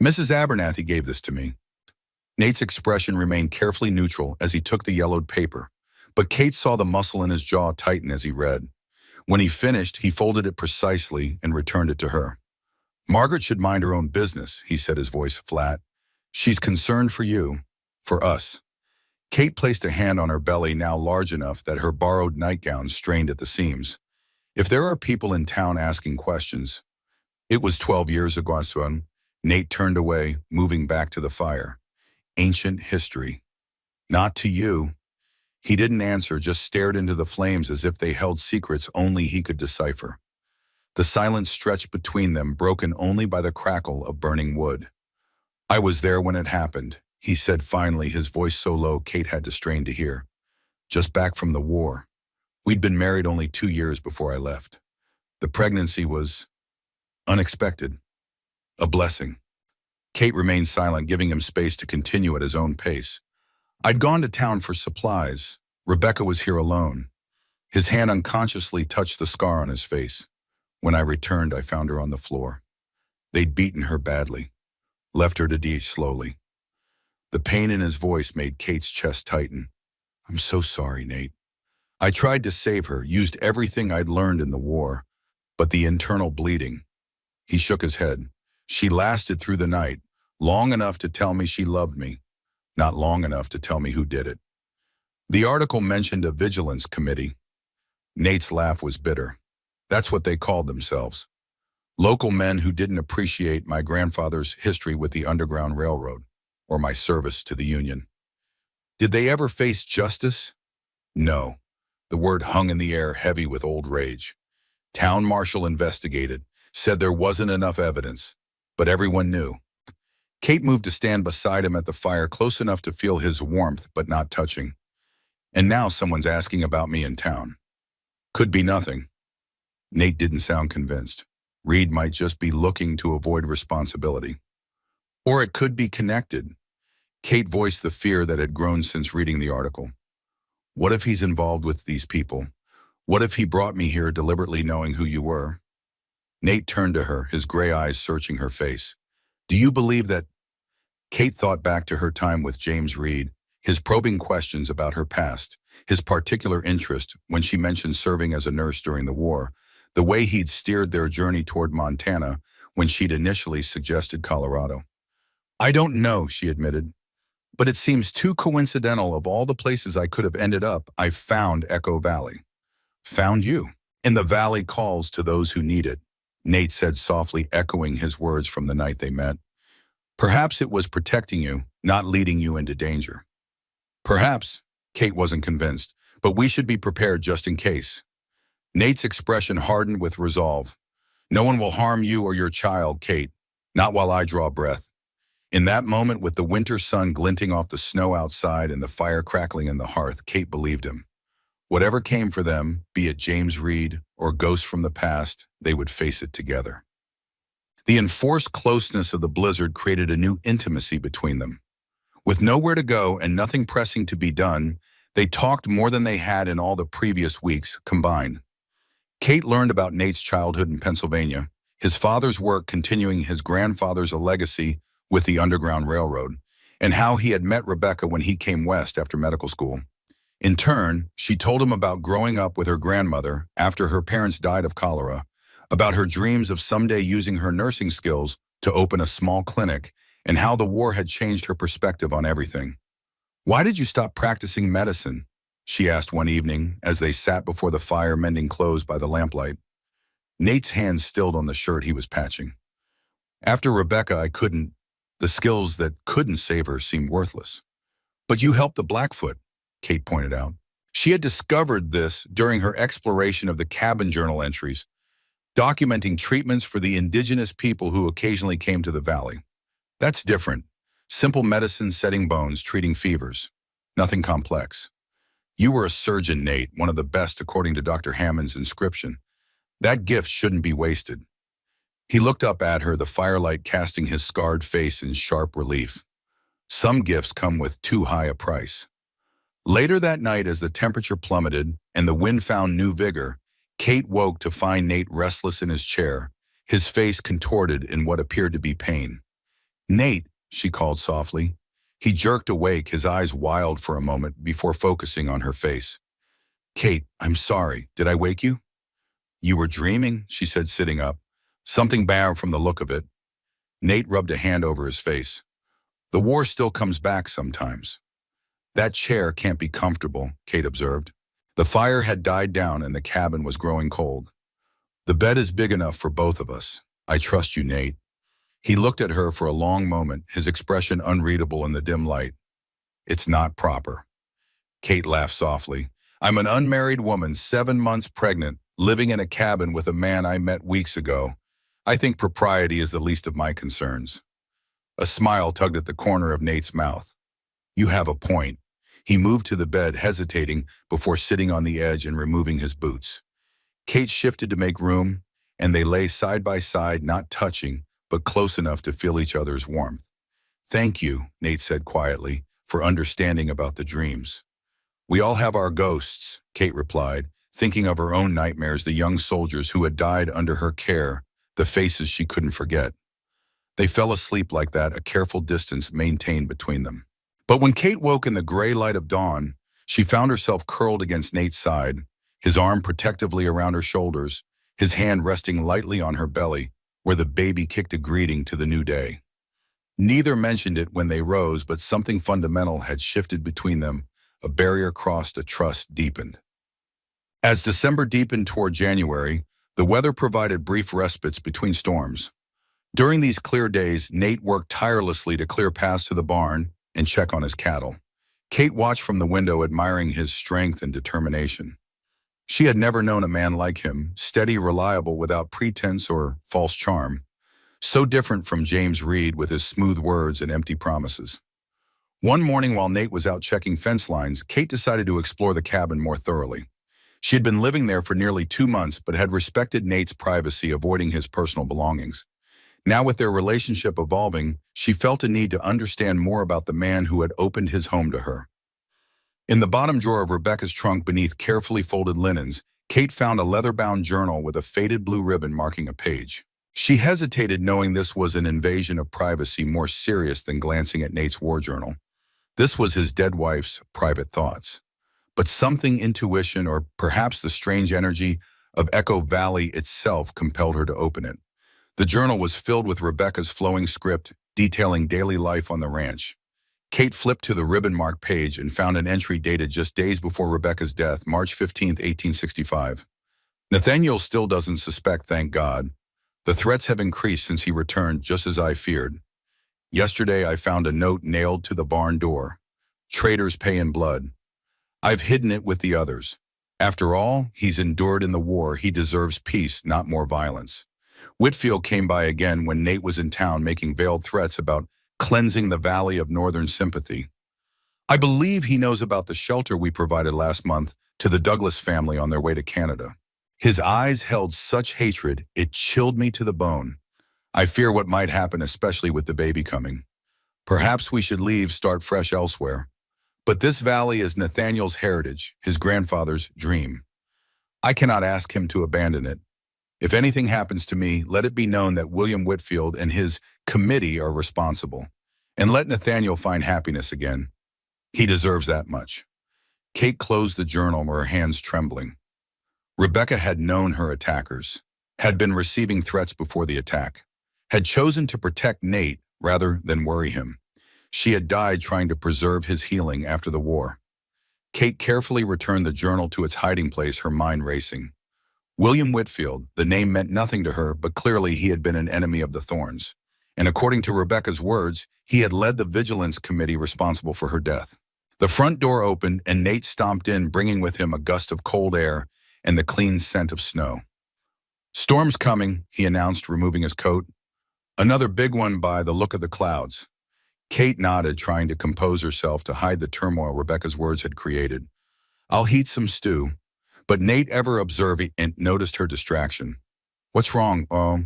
"Mrs. Abernathy gave this to me." Nate's expression remained carefully neutral as he took the yellowed paper, but Kate saw the muscle in his jaw tighten as he read. When he finished, he folded it precisely and returned it to her. "Margaret should mind her own business," he said, his voice flat. "She's concerned for you, for us." Kate placed a hand on her belly, now large enough that her borrowed nightgown strained at the seams. "If there are people in town asking questions—" It was 12 years ago. Nate turned away, moving back to the fire. "Ancient history. Not to you." He didn't answer, just stared into the flames as if they held secrets only he could decipher. The silence stretched between them, broken only by the crackle of burning wood. "I was there when it happened," he said finally, his voice so low Kate had to strain to hear. "Just back from the war. We'd been married only 2 years before I left. The pregnancy was unexpected. A blessing." Kate remained silent, giving him space to continue at his own pace. "I'd gone to town for supplies. Rebecca was here alone." His hand unconsciously touched the scar on his face. "When I returned, I found her on the floor. They'd beaten her badly, left her to die slowly." The pain in his voice made Kate's chest tighten. "I'm so sorry, Nate. I tried to save her, used everything I'd learned in the war, but the internal bleeding." He shook his head. "She lasted through the night, long enough to tell me she loved me, not long enough to tell me who did it." The article mentioned a vigilance committee. Nate's laugh was bitter. "That's what they called themselves. Local men who didn't appreciate my grandfather's history with the Underground Railroad, or my service to the Union. Did they ever face justice? No." The word hung in the air, heavy with old rage. "Town marshal investigated, said there wasn't enough evidence, but everyone knew." Kate moved to stand beside him at the fire, close enough to feel his warmth but not touching. "And now someone's asking about me in town. Could be nothing." Nate didn't sound convinced. Reed might just be looking to avoid responsibility. Or it could be connected. Kate voiced the fear that had grown since reading the article. "What if he's involved with these people? What if he brought me here deliberately knowing who you were?" Nate turned to her, his gray eyes searching her face. "Do you believe that—" Kate thought back to her time with James Reed, his probing questions about her past, his particular interest when she mentioned serving as a nurse during the war, the way he'd steered their journey toward Montana when she'd initially suggested Colorado. "I don't know," she admitted, "but it seems too coincidental. Of all the places I could have ended up, I found Echo Valley." "Found you?" "And the valley calls to those who need it," Nate said softly, echoing his words from the night they met. "Perhaps it was protecting you, not leading you into danger." "Perhaps." Kate wasn't convinced, "but we should be prepared just in case." Nate's expression hardened with resolve. "No one will harm you or your child, Kate. Not while I draw breath." In that moment, with the winter sun glinting off the snow outside and the fire crackling in the hearth, Kate believed him. Whatever came for them, be it James Reed or ghosts from the past, they would face it together. The enforced closeness of the blizzard created a new intimacy between them. With nowhere to go and nothing pressing to be done, they talked more than they had in all the previous weeks combined. Kate learned about Nate's childhood in Pennsylvania, his father's work continuing his grandfather's legacy with the Underground Railroad, and how he had met Rebecca when he came west after medical school. In turn, she told him about growing up with her grandmother after her parents died of cholera, about her dreams of someday using her nursing skills to open a small clinic, and how the war had changed her perspective on everything. "Why did you stop practicing medicine?" she asked one evening as they sat before the fire mending clothes by the lamplight. Nate's hands stilled on the shirt he was patching. "After Rebecca, I couldn't. The skills that couldn't save her seemed worthless." "But you helped the Blackfoot," Kate pointed out. She had discovered this during her exploration of the cabin journal entries, documenting treatments for the indigenous people who occasionally came to the valley. "That's different. Simple medicine, setting bones, treating fevers. Nothing complex." "You were a surgeon, Nate, one of the best according to Dr. Hammond's inscription. That gift shouldn't be wasted." He looked up at her, the firelight casting his scarred face in sharp relief. "Some gifts come with too high a price." Later that night, as the temperature plummeted and the wind found new vigor, Kate woke to find Nate restless in his chair, his face contorted in what appeared to be pain. "Nate," she called softly. He jerked awake, his eyes wild for a moment before focusing on her face. "Kate, I'm sorry. Did I wake you?" "You were dreaming," she said, sitting up. "Something bad from the look of it." Nate rubbed a hand over his face. "The war still comes back sometimes." "That chair can't be comfortable," Kate observed. The fire had died down and the cabin was growing cold. "The bed is big enough for both of us. I trust you, Nate." He looked at her for a long moment, his expression unreadable in the dim light. "It's not proper." Kate laughed softly. "I'm an unmarried woman, 7 months pregnant, living in a cabin with a man I met weeks ago. I think propriety is the least of my concerns." A smile tugged at the corner of Nate's mouth. "You have a point." He moved to the bed, hesitating before sitting on the edge and removing his boots. Kate shifted to make room, and they lay side by side, not touching, but close enough to feel each other's warmth. "Thank you," Nate said quietly, "for understanding about the dreams." "We all have our ghosts," Kate replied, thinking of her own nightmares, the young soldiers who had died under her care, the faces she couldn't forget. They fell asleep like that, a careful distance maintained between them. But when Kate woke in the gray light of dawn, she found herself curled against Nate's side, his arm protectively around her shoulders, his hand resting lightly on her belly, where the baby kicked a greeting to the new day. Neither mentioned it when they rose, but something fundamental had shifted between them, a barrier crossed, a trust deepened. As December deepened toward January, the weather provided brief respites between storms. During these clear days, Nate worked tirelessly to clear paths to the barn and check on his cattle. Kate watched from the window, admiring his strength and determination. She had never known a man like him, steady, reliable, without pretense or false charm. So different from James Reed with his smooth words and empty promises. One morning while Nate was out checking fence lines, Kate decided to explore the cabin more thoroughly. She had been living there for nearly 2 months, but had respected Nate's privacy, avoiding his personal belongings. Now, with their relationship evolving, she felt a need to understand more about the man who had opened his home to her. In the bottom drawer of Rebecca's trunk, beneath carefully folded linens, Kate found a leather-bound journal with a faded blue ribbon marking a page. She hesitated, knowing this was an invasion of privacy more serious than glancing at Nate's war journal. This was his dead wife's private thoughts. But something, intuition, or perhaps the strange energy of Echo Valley itself, compelled her to open it. The journal was filled with Rebecca's flowing script, detailing daily life on the ranch. Kate flipped to the ribbon-marked page and found an entry dated just days before Rebecca's death, March 15, 1865. "Nathaniel still doesn't suspect, thank God. The threats have increased since he returned, just as I feared. Yesterday I found a note nailed to the barn door. Traitors pay in blood. I've hidden it with the others. After all he's endured in the war, he deserves peace, not more violence." Whitfield came by again when Nate was in town, making veiled threats about cleansing the valley of northern sympathy. "I believe he knows about the shelter we provided last month to the Douglas family on their way to Canada." His eyes held such hatred, it chilled me to the bone. "I fear what might happen, especially with the baby coming. Perhaps we should leave, start fresh elsewhere. But this valley is Nathaniel's heritage, his grandfather's dream. I cannot ask him to abandon it. If anything happens to me, let it be known that William Whitfield and his committee are responsible. And let Nathaniel find happiness again. He deserves that much." Kate closed the journal, her hands trembling. Rebecca had known her attackers, had been receiving threats before the attack, had chosen to protect Nate rather than worry him. She had died trying to preserve his healing after the war. Kate carefully returned the journal to its hiding place, her mind racing. William Whitfield, the name meant nothing to her, but clearly he had been an enemy of the Thorns. And according to Rebecca's words, he had led the vigilance committee responsible for her death. The front door opened and Nate stomped in, bringing with him a gust of cold air and the clean scent of snow. "Storm's coming," he announced, removing his coat. "Another big one by the look of the clouds." Kate nodded, trying to compose herself to hide the turmoil Rebecca's words had created. "I'll heat some stew." But Nate, ever observant, noticed her distraction. "What's wrong?" "Oh,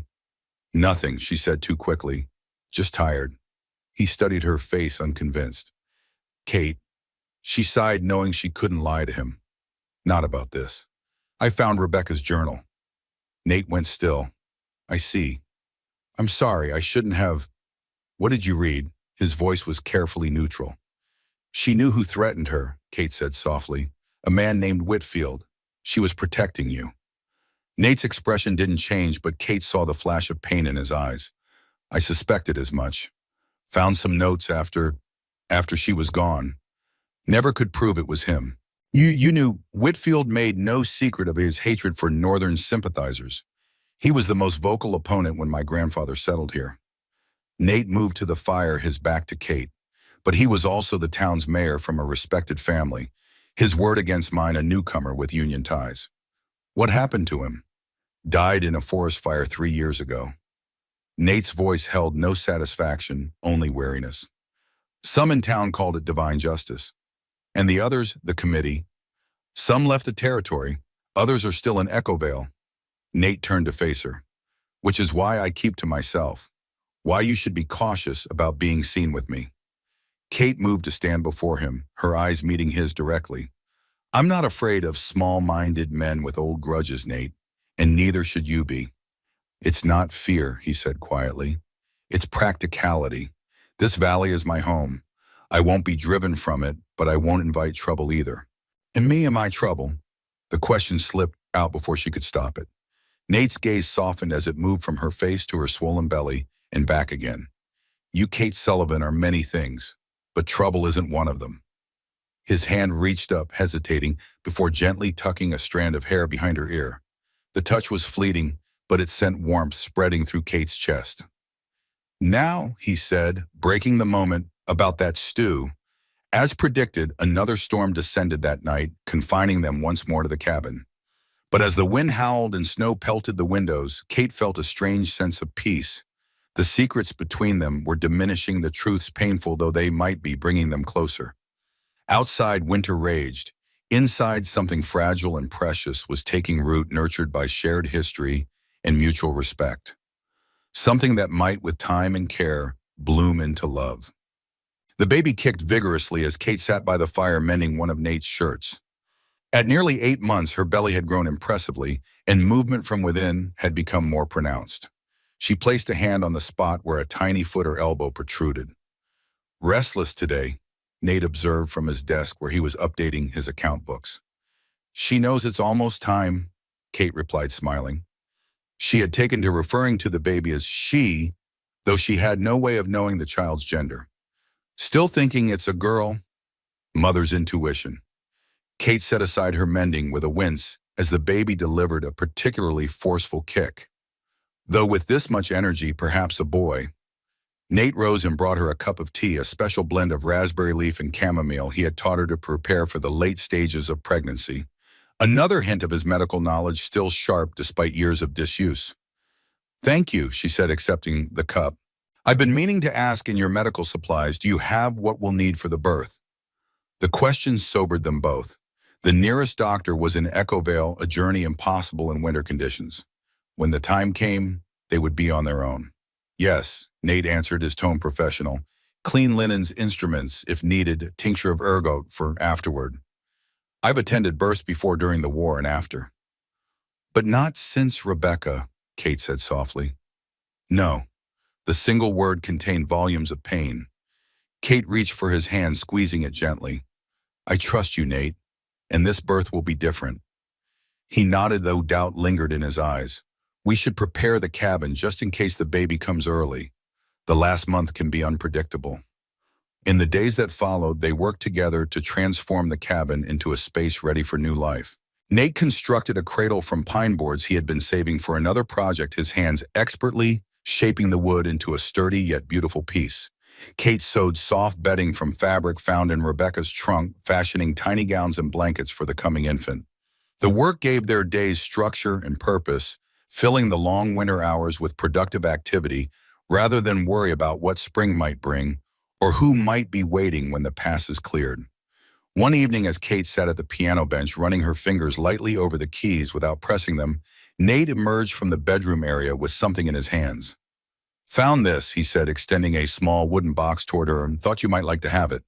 nothing," she said too quickly. "Just tired." He studied her face, unconvinced. "Kate," she sighed, knowing she couldn't lie to him. "Not about this. I found Rebecca's journal." Nate went still. "I see. I'm sorry, I shouldn't have." "What did you read?" His voice was carefully neutral. "She knew who threatened her," Kate said softly. "A man named Whitfield. She was protecting you." Nate's expression didn't change, but Kate saw the flash of pain in his eyes. "I suspected as much. Found some notes after she was gone. Never could prove it was him." You knew Whitfield made no secret of his hatred for Northern sympathizers. He was the most vocal opponent when my grandfather settled here." Nate moved to the fire, his back to Kate. "But he was also the town's mayor from a respected family. His word against mine, a newcomer with union ties." "What happened to him?" "Died in a forest fire 3 years ago." Nate's voice held no satisfaction, only weariness. "Some in town called it divine justice. And the others, the committee. Some left the territory, others are still in Echo Vale." Nate turned to face her. "Which is why I keep to myself. Why you should be cautious about being seen with me." Kate moved to stand before him, her eyes meeting his directly. "I'm not afraid of small-minded men with old grudges, Nate, and neither should you be." "It's not fear," he said quietly. "It's practicality. This valley is my home. I won't be driven from it, but I won't invite trouble either." "And me, am I trouble?" The question slipped out before she could stop it. Nate's gaze softened as it moved from her face to her swollen belly and back again. "You, Kate Sullivan, are many things, but trouble isn't one of them." His hand reached up, hesitating, before gently tucking a strand of hair behind her ear. The touch was fleeting, but it sent warmth spreading through Kate's chest. "Now," he said, breaking the moment, "about that stew." As predicted, another storm descended that night, confining them once more to the cabin. But as the wind howled and snow pelted the windows, Kate felt a strange sense of peace. The secrets between them were diminishing, the truths, painful though they might be, bringing them closer. Outside, winter raged. Inside, something fragile and precious was taking root, nurtured by shared history and mutual respect. Something that might, with time and care, bloom into love. The baby kicked vigorously as Kate sat by the fire mending one of Nate's shirts. At nearly 8 months, her belly had grown impressively, and movement from within had become more pronounced. She placed a hand on the spot where a tiny foot or elbow protruded. "Restless today," Nate observed from his desk where he was updating his account books. "She knows it's almost time," Kate replied, smiling. She had taken to referring to the baby as she, though she had no way of knowing the child's gender. "Still thinking it's a girl?" Mother's intuition. Kate set aside her mending with a wince as the baby delivered a particularly forceful kick. Though with this much energy, perhaps a boy. Nate rose and brought her a cup of tea, a special blend of raspberry leaf and chamomile he had taught her to prepare for the late stages of pregnancy. Another hint of his medical knowledge, still sharp despite years of disuse. "Thank you," she said, accepting the cup. "I've been meaning to ask, in your medical supplies, do you have what we'll need for the birth?" The question sobered them both. The nearest doctor was in Echo Vale, a journey impossible in winter conditions. When the time came, they would be on their own. "Yes," Nate answered, his tone professional. "Clean linens, instruments, if needed, tincture of ergot for afterward. I've attended births before, during the war and after." "But not since Rebecca," Kate said softly. "No." The single word contained volumes of pain. Kate reached for his hand, squeezing it gently. "I trust you, Nate. and this birth will be different. He nodded, though doubt lingered in his eyes. We should prepare the cabin just in case the baby comes early. The last month can be unpredictable. In the days that followed, they worked together to transform the cabin into a space ready for new life. Nate constructed a cradle from pine boards he had been saving for another project, his hands expertly shaping the wood into a sturdy yet beautiful piece. Kate sewed soft bedding from fabric found in Rebecca's trunk, fashioning tiny gowns and blankets for the coming infant. The work gave their days structure and purpose, filling the long winter hours with productive activity rather than worry about what spring might bring or who might be waiting when the pass is cleared. One evening, as Kate sat at the piano bench running her fingers lightly over the keys without pressing them, Nate emerged from the bedroom area with something in his hands. Found this, he said, extending a small wooden box toward her, and thought you might like to have it.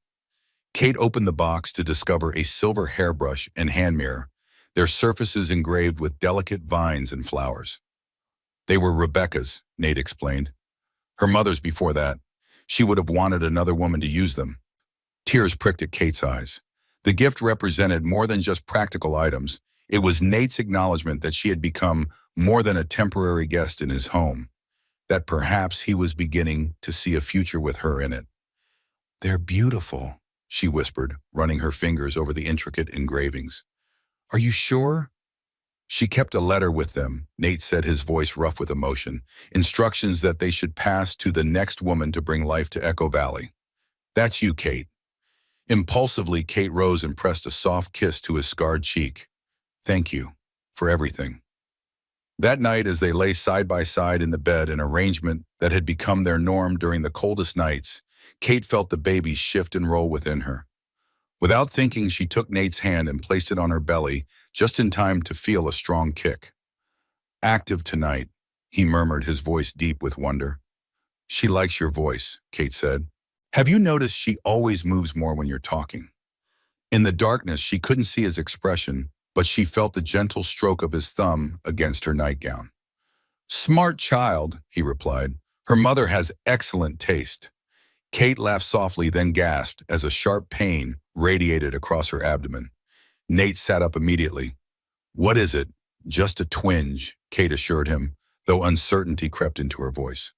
Kate opened the box to discover a silver hairbrush and hand mirror, their surfaces engraved with delicate vines and flowers. They were Rebecca's, Nate explained. Her mother's before that. She would have wanted another woman to use them. Tears pricked at Kate's eyes. The gift represented more than just practical items. It was Nate's acknowledgement that she had become more than a temporary guest in his home, that perhaps he was beginning to see a future with her in it. They're beautiful, she whispered, running her fingers over the intricate engravings. Are you sure? She kept a letter with them, Nate said, his voice rough with emotion, instructions that they should pass to the next woman to bring life to Echo Valley. That's you, Kate. Impulsively, Kate rose and pressed a soft kiss to his scarred cheek. Thank you for everything. That night, as they lay side by side in the bed, an arrangement that had become their norm during the coldest nights, Kate felt the baby shift and roll within her. Without thinking, she took Nate's hand and placed it on her belly, just in time to feel a strong kick. Active tonight, he murmured, his voice deep with wonder. She likes your voice, Kate said. Have you noticed she always moves more when you're talking? In the darkness, she couldn't see his expression, but she felt the gentle stroke of his thumb against her nightgown. Smart child, he replied. Her mother has excellent taste. Kate laughed softly, then gasped as a sharp pain radiated across her abdomen. Nate sat up immediately. What is it? Just a twinge, Kate assured him, though uncertainty crept into her voice.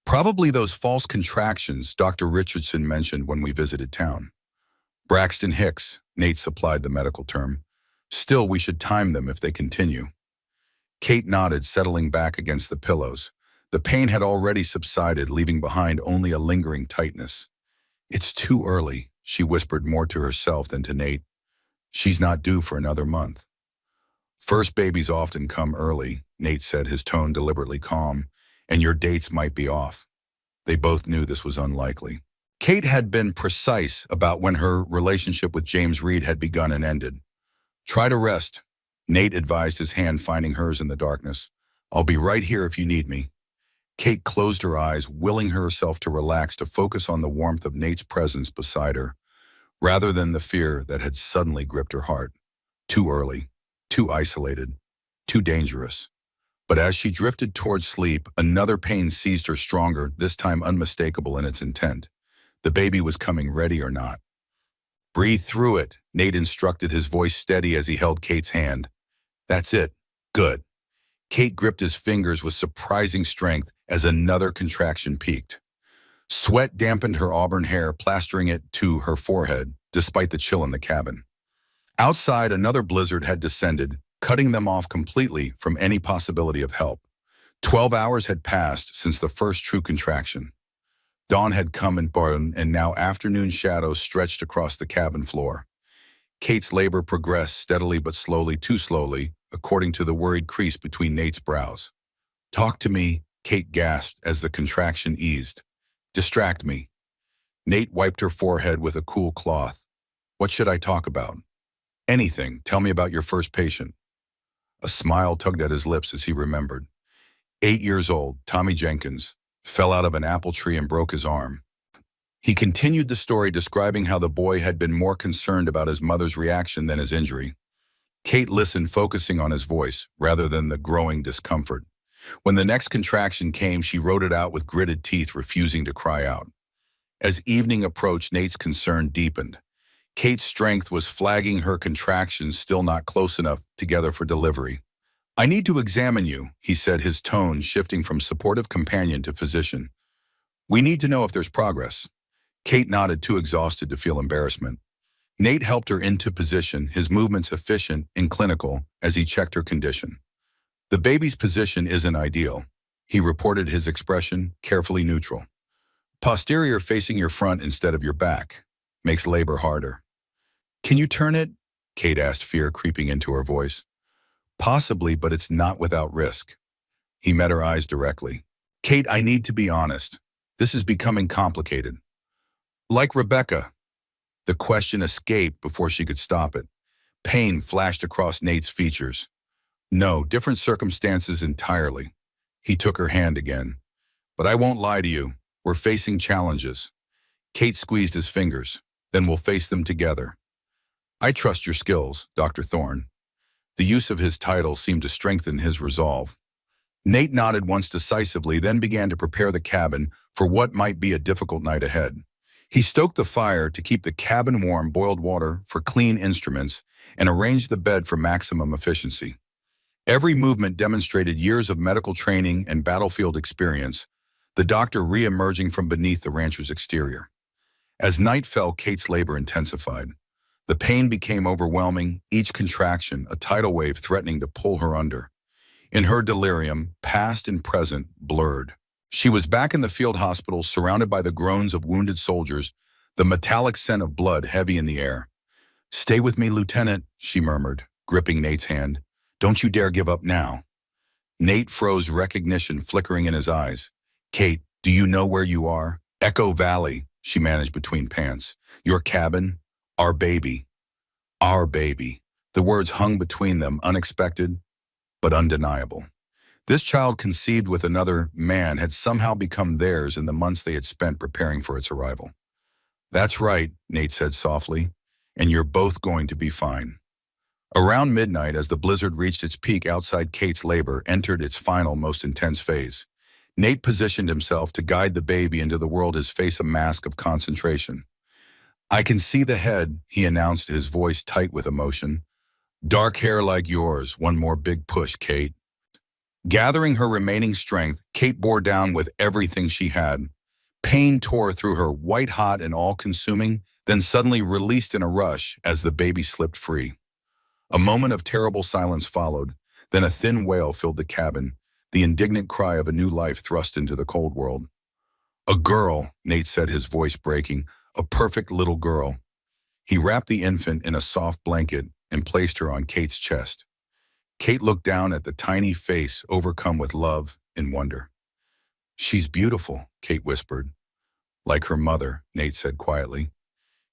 Probably those false contractions Dr. Richardson mentioned when we visited town. Braxton Hicks, Nate supplied the medical term. Still, we should time them if they continue. Kate nodded, settling back against the pillows. The pain had already subsided, leaving behind only a lingering tightness. It's too early, she whispered, more to herself than to Nate. She's not due for another month. First babies often come early, Nate said, his tone deliberately calm, and your dates might be off. They both knew this was unlikely. Kate had been precise about when her relationship with James Reed had begun and ended. Try to rest, Nate advised, his hand finding hers in the darkness. I'll be right here if you need me. Kate closed her eyes, willing herself to relax, to focus on the warmth of Nate's presence beside her, rather than the fear that had suddenly gripped her heart. Too early, too isolated, too dangerous. But as she drifted towards sleep, another pain seized her, stronger, this time unmistakable in its intent. The baby was coming, ready or not. Breathe through it, Nate instructed, his voice steady as he held Kate's hand. That's it. Good. Kate gripped his fingers with surprising strength as another contraction peaked. Sweat dampened her auburn hair, plastering it to her forehead, despite the chill in the cabin. Outside, another blizzard had descended, cutting them off completely from any possibility of help. 12 hours had passed since the first true contraction. Dawn had come and gone, and now afternoon shadows stretched across the cabin floor. Kate's labor progressed steadily but slowly, too slowly, according to the worried crease between Nate's brows. Talk to me, Kate gasped as the contraction eased. Distract me. Nate wiped her forehead with a cool cloth. What should I talk about? Anything. Tell me about your first patient. A smile tugged at his lips as he remembered. 8 years old, Tommy Jenkins, fell out of an apple tree and broke his arm. He continued the story, describing how the boy had been more concerned about his mother's reaction than his injury. Kate listened, focusing on his voice rather than the growing discomfort. When the next contraction came, she wrote it out with gritted teeth, refusing to cry out. As evening approached, Nate's concern deepened. Kate's strength was flagging her contractions still not close enough together for delivery. "I need to examine you," he said, his tone shifting from supportive companion to physician. "We need to know if there's progress." Kate nodded, too exhausted to feel embarrassment. Nate helped her into position, his movements efficient and clinical as he checked her condition. "The baby's position isn't ideal." He reported, his expression carefully neutral. "Posterior facing your front instead of your back. Makes labor harder." "Can you turn it?" Kate asked, fear creeping into her voice. "Possibly, but it's not without risk." He met her eyes directly. "Kate, I need to be honest. This is becoming complicated." "Like Rebecca." The question escaped before she could stop it. Pain flashed across Nate's features. "No, different circumstances entirely." He took her hand again. "But I won't lie to you. We're facing challenges." Kate squeezed his fingers. "Then we'll face them together." "I trust your skills, Dr. Thorne." The use of his title seemed to strengthen his resolve. Nate nodded once decisively, then began to prepare the cabin for what might be a difficult night ahead. He stoked the fire to keep the cabin warm, boiled water for clean instruments, and arranged the bed for maximum efficiency. Every movement demonstrated years of medical training and battlefield experience, the doctor re-emerging from beneath the rancher's exterior. As night fell, Kate's labor intensified. The pain became overwhelming, each contraction a tidal wave threatening to pull her under. In her delirium, past and present blurred. She was back in the field hospital, surrounded by the groans of wounded soldiers, the metallic scent of blood heavy in the air. "Stay with me, Lieutenant," she murmured, gripping Nate's hand. "Don't you dare give up now." Nate froze, recognition flickering in his eyes. "Kate, do you know where you are?" "Echo Valley," she managed between pants. "Your cabin, our baby." Our baby. The words hung between them, unexpected but undeniable. This child, conceived with another man, had somehow become theirs in the months they had spent preparing for its arrival. "That's right," Nate said softly, "and you're both going to be fine." Around midnight, as the blizzard reached its peak outside, Kate's labor entered its final, most intense phase. Nate positioned himself to guide the baby into the world, his face a mask of concentration. "I can see the head," he announced, his voice tight with emotion. "Dark hair like yours. One more big push, Kate." Gathering her remaining strength, Kate bore down with everything she had. Pain tore through her, white hot and all-consuming, then suddenly released in a rush as the baby slipped free. A moment of terrible silence followed, then a thin wail filled the cabin, the indignant cry of a new life thrust into the cold world. "A girl," Nate said, his voice breaking, "a perfect little girl." He wrapped the infant in a soft blanket and placed her on Kate's chest. Kate looked down at the tiny face, overcome with love and wonder. "She's beautiful," Kate whispered. "Like her mother," Nate said quietly.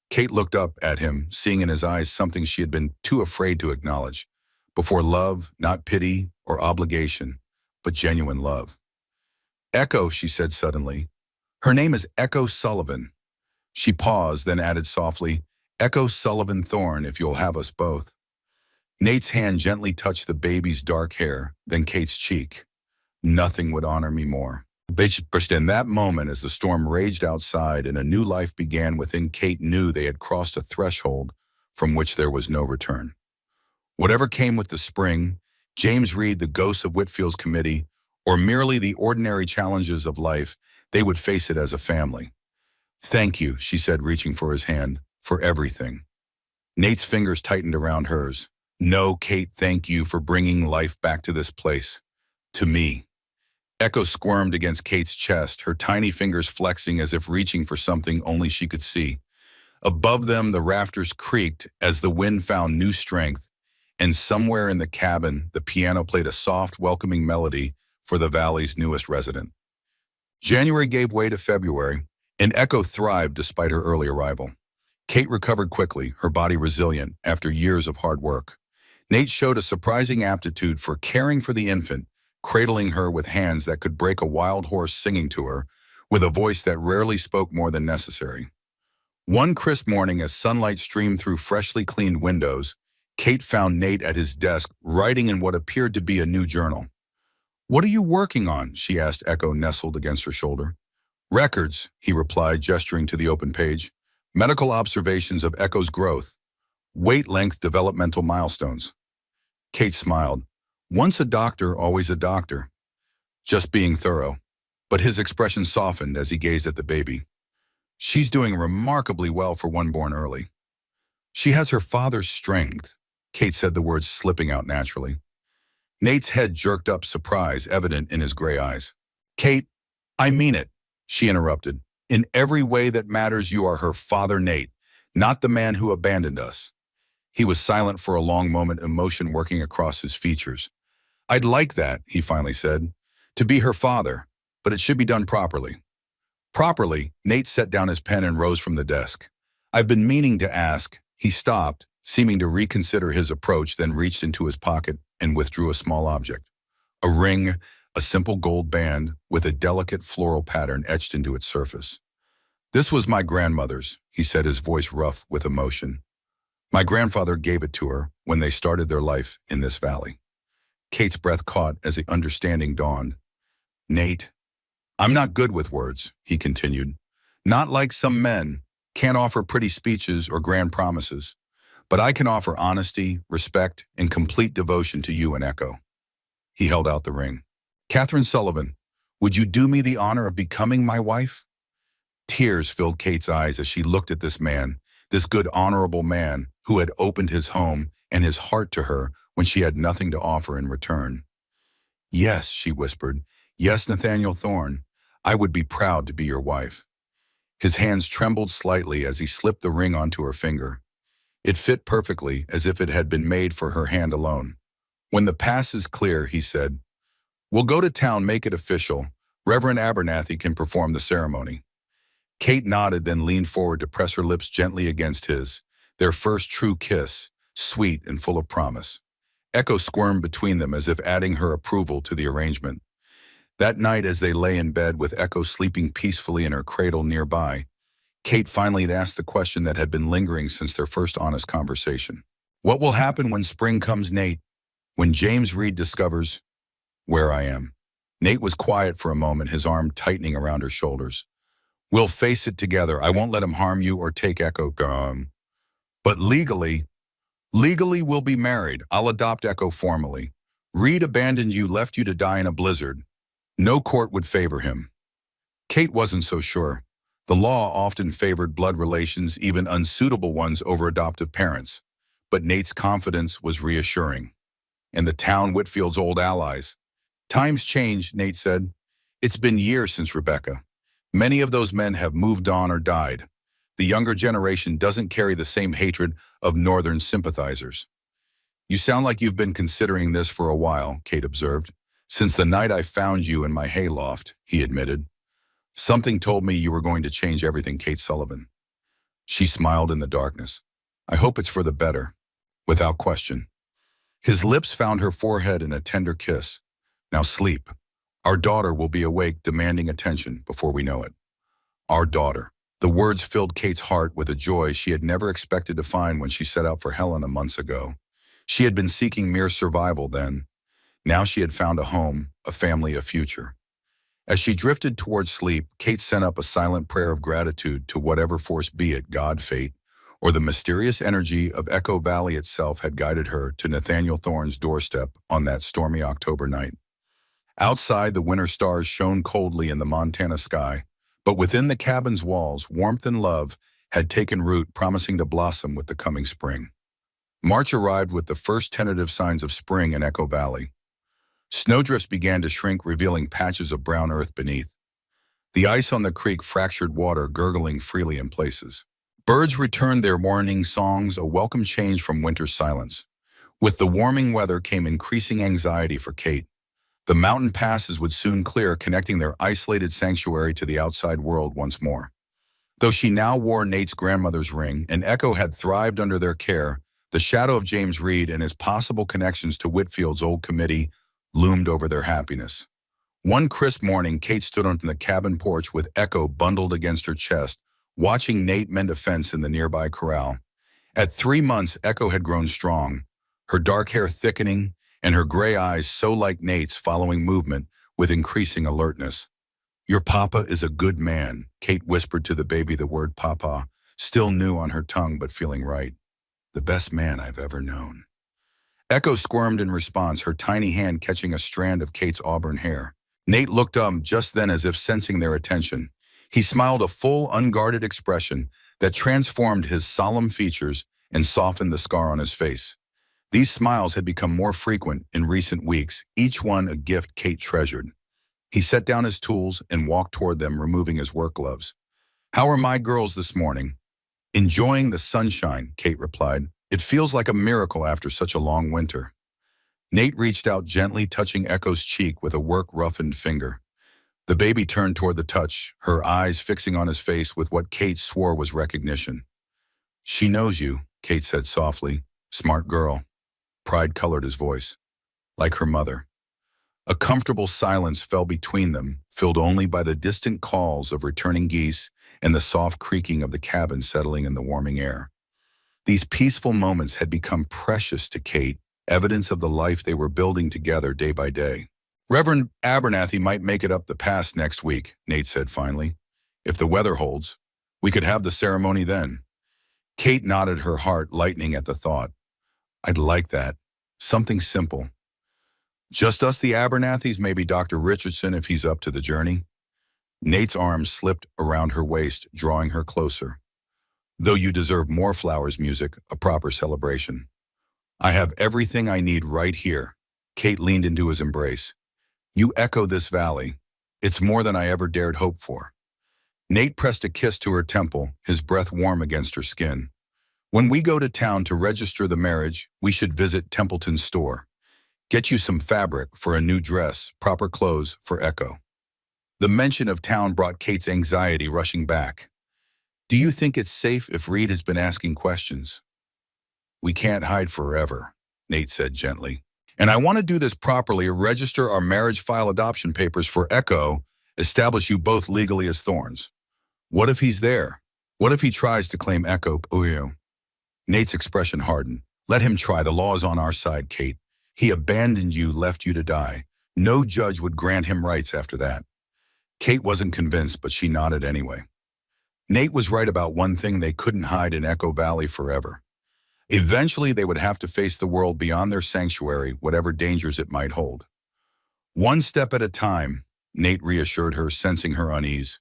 Kate looked up at him, seeing in his eyes something she had been too afraid to acknowledge. Before love, not pity or obligation, but genuine love. "Echo," she said suddenly. "Her name is Echo Sullivan." She paused, then added softly, "Echo Sullivan Thorne, if you'll have us both." Nate's hand gently touched the baby's dark hair, then Kate's cheek. "Nothing would honor me more." But in that moment, as the storm raged outside and a new life began within, Kate knew they had crossed a threshold from which there was no return. Whatever came with the spring, James Reed, the ghost of Whitfield's committee, or merely the ordinary challenges of life, they would face it as a family. "Thank you," she said, reaching for his hand, "for everything." Nate's fingers tightened around hers. "No, Kate, thank you for bringing life back to this place. To me." Echo squirmed against Kate's chest, her tiny fingers flexing as if reaching for something only she could see. Above them, the rafters creaked as the wind found new strength, and somewhere in the cabin, the piano played a soft, welcoming melody for the valley's newest resident. January gave way to February, and Echo thrived despite her early arrival. Kate recovered quickly, her body resilient after years of hard work. Nate showed a surprising aptitude for caring for the infant, cradling her with hands that could break a wild horse, singing to her with a voice that rarely spoke more than necessary. One crisp morning, as sunlight streamed through freshly cleaned windows, Kate found Nate at his desk, writing in what appeared to be a new journal. "What are you working on?" she asked, Echo nestled against her shoulder. "Records," he replied, gesturing to the open page. Medical observations of Echo's growth. Weight length developmental milestones. Kate smiled. Once a doctor, always a doctor. Just being thorough. But his expression softened as he gazed at the baby. She's doing remarkably well for one born early. She has her father's strength. Kate said the words slipping out naturally. Nate's head jerked up, surprise evident in his gray eyes. Kate, I mean it, she interrupted. In every way that matters, you are her father, Nate, not the man who abandoned us. He was silent for a long moment, emotion working across his features. I'd like that, he finally said, to be her father, but it should be done properly. Properly, Nate set down his pen and rose from the desk. I've been meaning to ask. He stopped, seeming to reconsider his approach, then reached into his pocket and withdrew a small object. A ring, a simple gold band with a delicate floral pattern etched into its surface. This was my grandmother's, he said, his voice rough with emotion. My grandfather gave it to her when they started their life in this valley. Kate's breath caught as the understanding dawned. Nate, I'm not good with words, he continued. Not like some men, can't offer pretty speeches or grand promises. But I can offer honesty, respect, and complete devotion to you and Echo. He held out the ring. Catherine Sullivan, would you do me the honor of becoming my wife? Tears filled Kate's eyes as she looked at this man, this good, honorable man who had opened his home and his heart to her when she had nothing to offer in return. Yes, she whispered. Yes, Nathaniel Thorne, I would be proud to be your wife. His hands trembled slightly as he slipped the ring onto her finger. It fit perfectly, as if it had been made for her hand alone. When the pass is clear, he said, we'll go to town, make it official. Reverend Abernathy can perform the ceremony. Kate nodded, then leaned forward to press her lips gently against his, their first true kiss, sweet and full of promise. Echo squirmed between them as if adding her approval to the arrangement. That night, as they lay in bed with Echo sleeping peacefully in her cradle nearby, Kate finally had asked the question that had been lingering since their first honest conversation. What will happen when spring comes, Nate? When James Reed discovers where I am? Nate was quiet for a moment, his arm tightening around her shoulders. We'll face it together. I won't let him harm you or take Echo. But legally we'll be married. I'll adopt Echo formally. Reed abandoned you, left you to die in a blizzard. No court would favor him. Kate wasn't so sure. The law often favored blood relations, even unsuitable ones, over adoptive parents. But Nate's confidence was reassuring. And the town, Whitfield's old allies. Times change, Nate said. It's been years since Rebecca. Many of those men have moved on or died. The younger generation doesn't carry the same hatred of Northern sympathizers. You sound like you've been considering this for a while, Kate observed. Since the night I found you in my hayloft, he admitted. Something told me you were going to change everything, Kate Sullivan. She smiled in the darkness. I hope it's for the better. Without question. His lips found her forehead in a tender kiss. Now sleep. Our daughter will be awake, demanding attention before we know it. Our daughter. The words filled Kate's heart with a joy she had never expected to find when she set out for Helena months ago. She had been seeking mere survival then. Now she had found a home, a family, a future. As she drifted towards sleep, Kate sent up a silent prayer of gratitude to whatever force, be it God, fate, or the mysterious energy of Echo Valley itself, had guided her to Nathaniel Thorne's doorstep on that stormy October night. Outside, the winter stars shone coldly in the Montana sky, but within the cabin's walls, warmth and love had taken root, promising to blossom with the coming spring. March arrived with the first tentative signs of spring in Echo Valley. Snowdrifts began to shrink, revealing patches of brown earth beneath. The ice on the creek fractured water, gurgling freely in places. Birds returned their morning songs, a welcome change from winter's silence. With the warming weather came increasing anxiety for Kate. The mountain passes would soon clear, connecting their isolated sanctuary to the outside world once more. Though she now wore Nate's grandmother's ring and Echo had thrived under their care, the shadow of James Reed and his possible connections to Whitfield's old committee loomed over their happiness. One crisp morning, Kate stood on the cabin porch with Echo bundled against her chest, watching Nate mend a fence in the nearby corral. At 3 months, Echo had grown strong, her dark hair thickening and her gray eyes so like Nate's, following movement with increasing alertness. Your papa is a good man, Kate whispered to the baby the word papa, still new on her tongue but feeling right. The best man I've ever known. Echo squirmed in response, her tiny hand catching a strand of Kate's auburn hair. Nate looked up just then as if sensing their attention. He smiled a full, unguarded expression that transformed his solemn features and softened the scar on his face. These smiles had become more frequent in recent weeks, each one a gift Kate treasured. He set down his tools and walked toward them, removing his work gloves. "How are my girls this morning?" "Enjoying the sunshine," Kate replied. "It feels like a miracle after such a long winter." Nate reached out, gently touching Echo's cheek with a work-roughened finger. The baby turned toward the touch, her eyes fixing on his face with what Kate swore was recognition. "She knows you," Kate said softly. "Smart girl." Pride colored his voice. "Like her mother." A comfortable silence fell between them, filled only by the distant calls of returning geese and the soft creaking of the cabin settling in the warming air. These peaceful moments had become precious to Kate, evidence of the life they were building together day by day. "Reverend Abernathy might make it up the pass next week," Nate said finally. "If the weather holds, we could have the ceremony then." Kate nodded, her heart lightening at the thought. "I'd like that. Something simple. Just us, the Abernathys, maybe Dr. Richardson if he's up to the journey." Nate's arms slipped around her waist, drawing her closer. "Though you deserve more flowers, music, a proper celebration. I have everything I need right here." Kate leaned into his embrace. "You echo this valley. It's more than I ever dared hope for." Nate pressed a kiss to her temple, his breath warm against her skin. "When we go to town to register the marriage, we should visit Templeton's store. Get you some fabric for a new dress, proper clothes for Echo." The mention of town brought Kate's anxiety rushing back. "Do you think it's safe if Reed has been asking questions?" "We can't hide forever," Nate said gently. "And I want to do this properly, register our marriage, file adoption papers for Echo, establish you both legally as Thorns. What if he's there? What if he tries to claim Echo Puyo?" Nate's expression hardened. "Let him try. The law is on our side, Kate. He abandoned you, left you to die. No judge would grant him rights after that." Kate wasn't convinced, but she nodded anyway. Nate was right about one thing: they couldn't hide in Echo Valley forever. Eventually, they would have to face the world beyond their sanctuary, whatever dangers it might hold. "One step at a time," Nate reassured her, sensing her unease.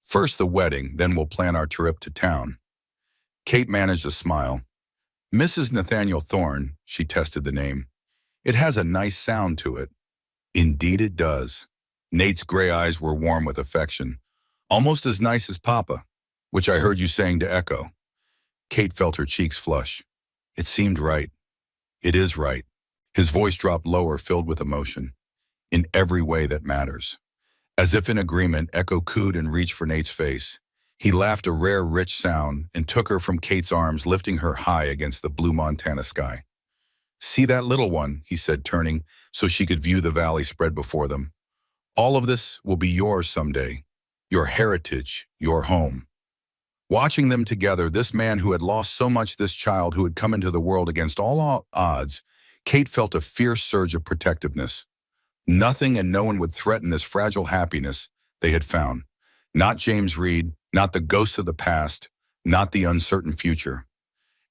"First the wedding, then we'll plan our trip to town." Kate managed a smile. "Mrs. Nathaniel Thorne," she tested the name. "It has a nice sound to it." "Indeed it does." Nate's gray eyes were warm with affection. "Almost as nice as Papa, which I heard you saying to Echo." Kate felt her cheeks flush. It seemed right. "It is right." His voice dropped lower, filled with emotion. "In every way that matters." As if in agreement, Echo cooed and reached for Nate's face. He laughed, a rare, rich sound, and took her from Kate's arms, lifting her high against the blue Montana sky. "See that little one," he said, turning so she could view the valley spread before them. "All of this will be yours someday. Your heritage, your home." Watching them together, this man who had lost so much, this child who had come into the world against all odds, Kate felt a fierce surge of protectiveness. Nothing and no one would threaten this fragile happiness they had found. Not James Reed, not the ghosts of the past, not the uncertain future.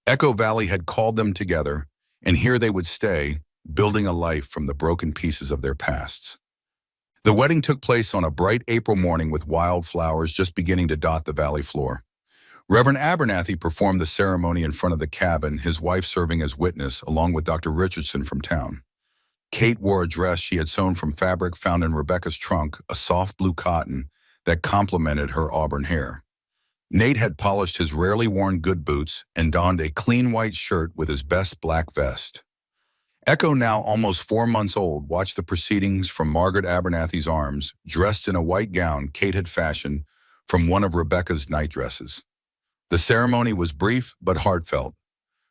Echo Valley had called them together, and here they would stay, building a life from the broken pieces of their pasts. The wedding took place on a bright April morning with wildflowers just beginning to dot the valley floor. Reverend Abernathy performed the ceremony in front of the cabin, his wife serving as witness, along with Dr. Richardson from town. Kate wore a dress she had sewn from fabric found in Rebecca's trunk, a soft blue cotton that complemented her auburn hair. Nate had polished his rarely worn good boots and donned a clean white shirt with his best black vest. Echo, now almost 4 months old, watched the proceedings from Margaret Abernathy's arms, dressed in a white gown Kate had fashioned from one of Rebecca's nightdresses. The ceremony was brief but heartfelt.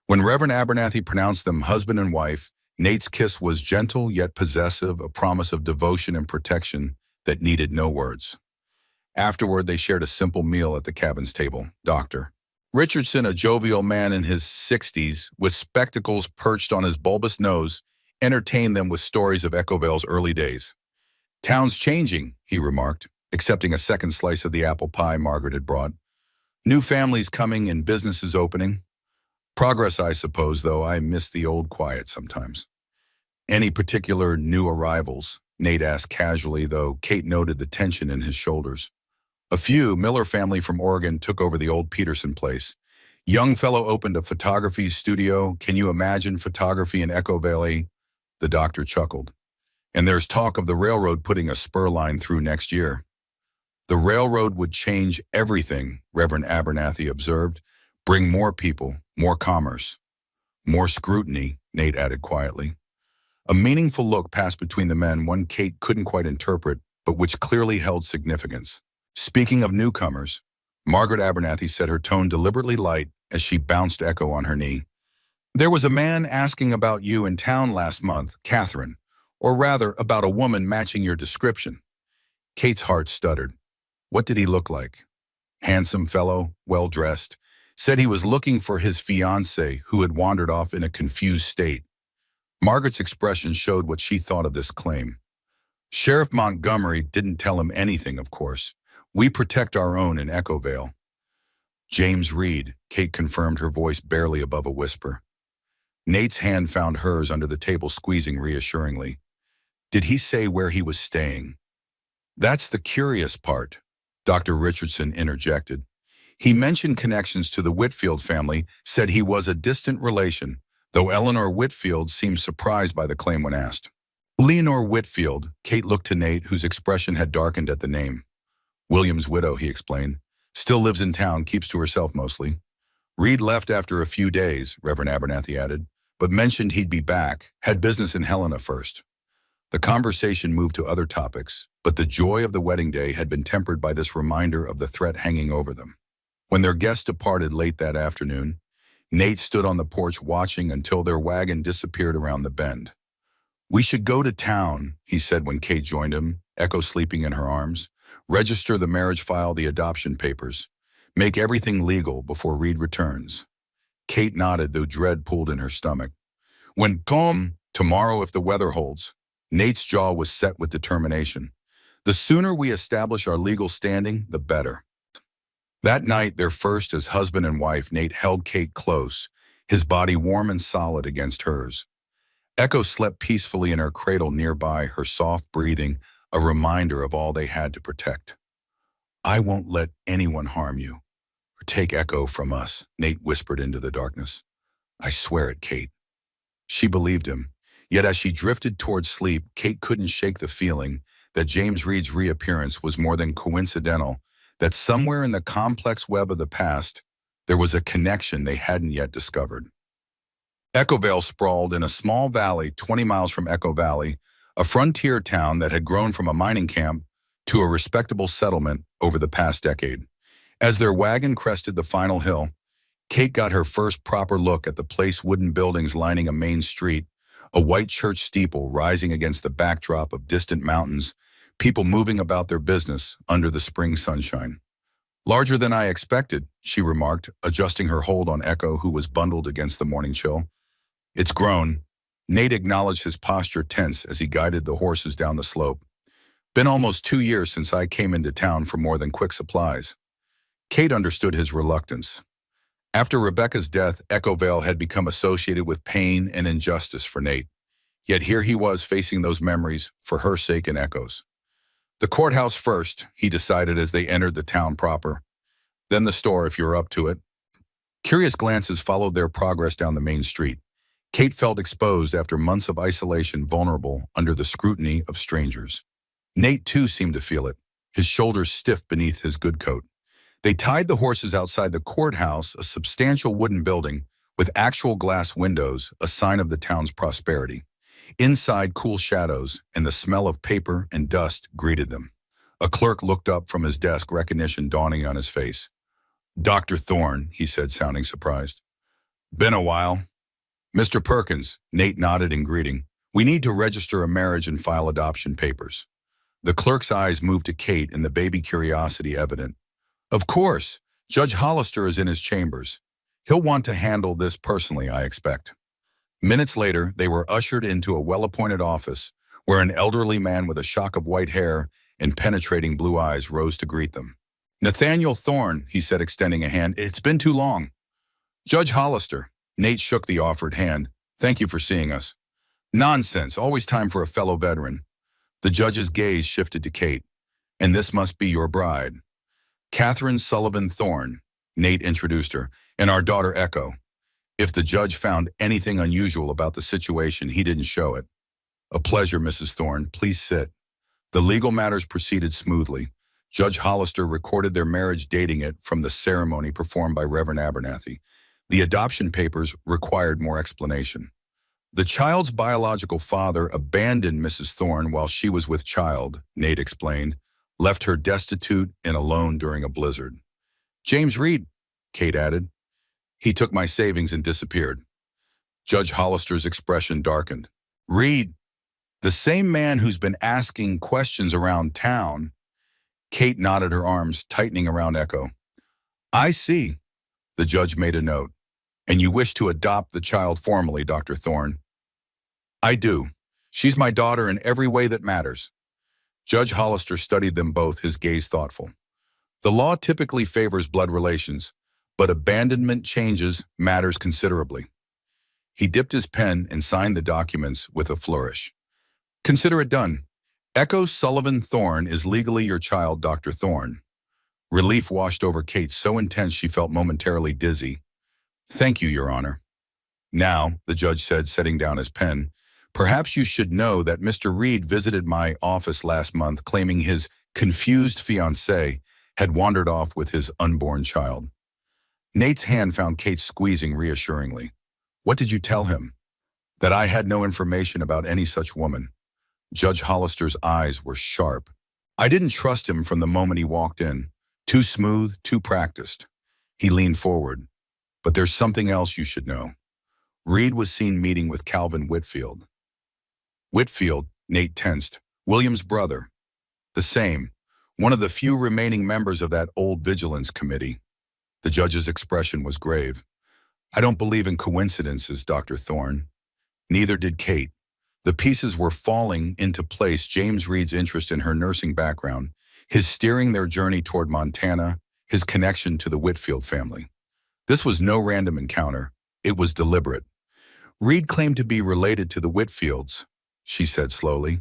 When Reverend Abernathy pronounced them husband and wife, Nate's kiss was gentle yet possessive, a promise of devotion and protection that needed no words. Afterward, they shared a simple meal at the cabin's table. Dr. Richardson, a jovial man in his 60s, with spectacles perched on his bulbous nose, entertained them with stories of Echo Vale's early days. "Town's changing," he remarked, accepting a second slice of the apple pie Margaret had brought. New families coming and businesses opening. Progress, I suppose, though I miss the old quiet sometimes. Any particular new arrivals? Nate asked casually, though Kate noted the tension in his shoulders. A few. Miller family from Oregon took over the old Peterson place. Young fellow opened a photography studio. Can you imagine photography in Echo Valley? The doctor chuckled. And there's talk of the railroad putting a spur line through next year. The railroad would change everything, Reverend Abernathy observed. Bring more people, more commerce, more scrutiny, Nate added quietly. A meaningful look passed between the men, one Kate couldn't quite interpret, but which clearly held significance. Speaking of newcomers, Margaret Abernathy said, her tone deliberately light as she bounced Echo on her knee. There was a man asking about you in town last month, Catherine, or rather about a woman matching your description. Kate's heart stuttered. What did he look like? Handsome fellow, well-dressed, said he was looking for his fiancée who had wandered off in a confused state. Margaret's expression showed what she thought of this claim. Sheriff Montgomery didn't tell him anything, of course. We protect our own in Echo Vale. James Reed, Kate confirmed, her voice barely above a whisper. Nate's hand found hers under the table, squeezing reassuringly. Did he say where he was staying? That's the curious part, Dr. Richardson interjected. He mentioned connections to the Whitfield family, said he was a distant relation, though Eleanor Whitfield seemed surprised by the claim when asked. Leonore Whitfield, Kate looked to Nate, whose expression had darkened at the name. William's widow, he explained. Still lives in town, keeps to herself mostly. Reed left after a few days, Reverend Abernathy added, but mentioned he'd be back, had business in Helena first. The conversation moved to other topics, but the joy of the wedding day had been tempered by this reminder of the threat hanging over them. When their guests departed late that afternoon, Nate stood on the porch watching until their wagon disappeared around the bend. We should go to town, he said when Kate joined him, Echo sleeping in her arms. Register the marriage file, the adoption papers. Make everything legal before Reed returns. Kate nodded, though dread pulled in her stomach. Tomorrow if the weather holds. Nate's jaw was set with determination. The sooner we establish our legal standing, the better. That night, their first as husband and wife, Nate held Kate close, his body warm and solid against hers. Echo slept peacefully in her cradle nearby, her soft breathing a reminder of all they had to protect. I won't let anyone harm you or take Echo from us, Nate whispered into the darkness. I swear it, Kate. She believed him. Yet as she drifted towards sleep, Kate couldn't shake the feeling that James Reed's reappearance was more than coincidental, that somewhere in the complex web of the past, there was a connection they hadn't yet discovered. Echo Vale sprawled in a small valley 20 miles from Echo Valley, a frontier town that had grown from a mining camp to a respectable settlement over the past decade. As their wagon crested the final hill, Kate got her first proper look at the place, wooden buildings lining a main street, a white church steeple rising against the backdrop of distant mountains, people moving about their business under the spring sunshine. Larger than I expected, she remarked, adjusting her hold on Echo, who was bundled against the morning chill. It's grown. Nate acknowledged, his posture tense as he guided the horses down the slope. Been almost 2 years since I came into town for more than quick supplies. Kate understood his reluctance. After Rebecca's death, Echo Vale had become associated with pain and injustice for Nate. Yet here he was facing those memories for her sake and Echo's. The courthouse first, he decided as they entered the town proper. Then the store if you're up to it. Curious glances followed their progress down the main street. Kate felt exposed after months of isolation, vulnerable under the scrutiny of strangers. Nate too seemed to feel it, his shoulders stiff beneath his good coat. They tied the horses outside the courthouse, a substantial wooden building with actual glass windows, a sign of the town's prosperity. Inside, cool shadows and the smell of paper and dust greeted them. A clerk looked up from his desk, recognition dawning on his face. Dr. Thorne, he said, sounding surprised. Been a while. Mr. Perkins, Nate nodded in greeting. We need to register a marriage and file adoption papers. The clerk's eyes moved to Kate, and the baby curiosity evident. Of course, Judge Hollister is in his chambers. He'll want to handle this personally, I expect. Minutes later, they were ushered into a well-appointed office where an elderly man with a shock of white hair and penetrating blue eyes rose to greet them. Nathaniel Thorne, he said, extending a hand. It's been too long. Judge Hollister. Nate shook the offered hand. Thank you for seeing us. Nonsense, always time for a fellow veteran. The judge's gaze shifted to Kate. And this must be your bride. Catherine Sullivan Thorne, Nate introduced her, and our daughter Echo. If the judge found anything unusual about the situation, he didn't show it. A pleasure, Mrs. Thorne. Please sit. The legal matters proceeded smoothly. Judge Hollister recorded their marriage, dating it from the ceremony performed by Reverend Abernathy. The adoption papers required more explanation. The child's biological father abandoned Mrs. Thorne while she was with child, Nate explained, left her destitute and alone during a blizzard. James Reed, Kate added. He took my savings and disappeared. Judge Hollister's expression darkened. Reed, the same man who's been asking questions around town. Kate nodded, her arms tightening around Echo. I see. The judge made a note. And you wish to adopt the child formally, Dr. Thorne? I do. She's my daughter in every way that matters. Judge Hollister studied them both, his gaze thoughtful. The law typically favors blood relations, but abandonment changes matters considerably. He dipped his pen and signed the documents with a flourish. Consider it done. Echo Sullivan Thorne is legally your child, Dr. Thorne. Relief washed over Kate, so intense she felt momentarily dizzy. Thank you, Your Honor. Now, the judge said, setting down his pen, perhaps you should know that Mr. Reed visited my office last month claiming his confused fiancée had wandered off with his unborn child. Nate's hand found Kate's squeezing reassuringly. What did you tell him? That I had no information about any such woman. Judge Hollister's eyes were sharp. I didn't trust him from the moment he walked in. Too smooth, too practiced. He leaned forward. But there's something else you should know. Reed was seen meeting with Calvin Whitfield. Whitfield, Nate tensed. William's brother. The same. One of the few remaining members of that old vigilance committee. The judge's expression was grave. I don't believe in coincidences, Dr. Thorne. Neither did Kate. The pieces were falling into place. James Reed's interest in her nursing background, his steering their journey toward Montana, his connection to the Whitfield family. This was no random encounter. It was deliberate. Reed claimed to be related to the Whitfields, she said slowly.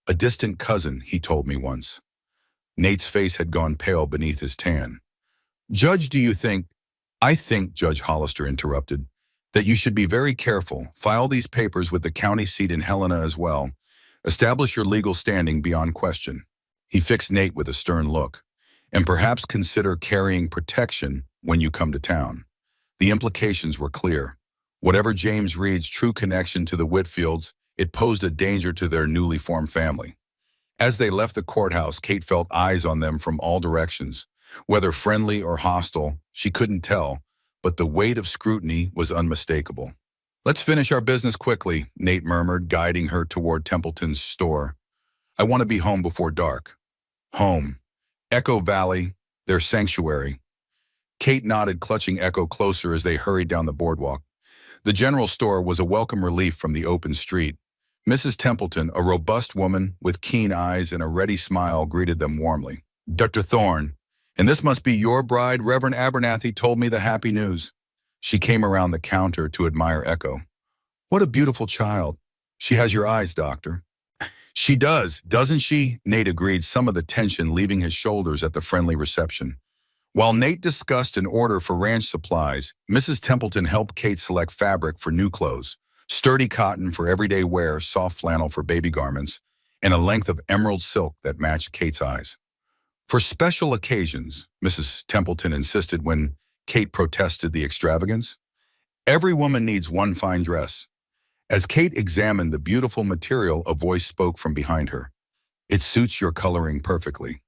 A distant cousin, he told me once. Nate's face had gone pale beneath his tan. Judge, do you think— I think, Judge Hollister interrupted, that you should be very careful. File these papers with the county seat in Helena as well. Establish your legal standing beyond question. He fixed Nate with a stern look. And perhaps consider carrying protection when you come to town. The implications were clear. Whatever James Reed's true connection to the Whitfields, it posed a danger to their newly formed family. As they left the courthouse, Kate felt eyes on them from all directions. Whether friendly or hostile, she couldn't tell, but the weight of scrutiny was unmistakable. Let's finish our business quickly, Nate murmured, guiding her toward Templeton's store. I want to be home before dark. Home. Echo Valley, their sanctuary. Kate nodded, clutching Echo closer as they hurried down the boardwalk. The general store was a welcome relief from the open street. Mrs. Templeton, a robust woman with keen eyes and a ready smile, greeted them warmly. Dr. Thorne, and this must be your bride. Reverend Abernathy told me the happy news. She came around the counter to admire Echo. What a beautiful child. She has your eyes, Doctor. She does, doesn't she? Nate agreed, some of the tension leaving his shoulders at the friendly reception. While Nate discussed an order for ranch supplies, Mrs. Templeton helped Kate select fabric for new clothes, sturdy cotton for everyday wear, soft flannel for baby garments, and a length of emerald silk that matched Kate's eyes. For special occasions, Mrs. Templeton insisted when Kate protested the extravagance. Every woman needs one fine dress. As Kate examined the beautiful material, a voice spoke from behind her. It suits your coloring perfectly.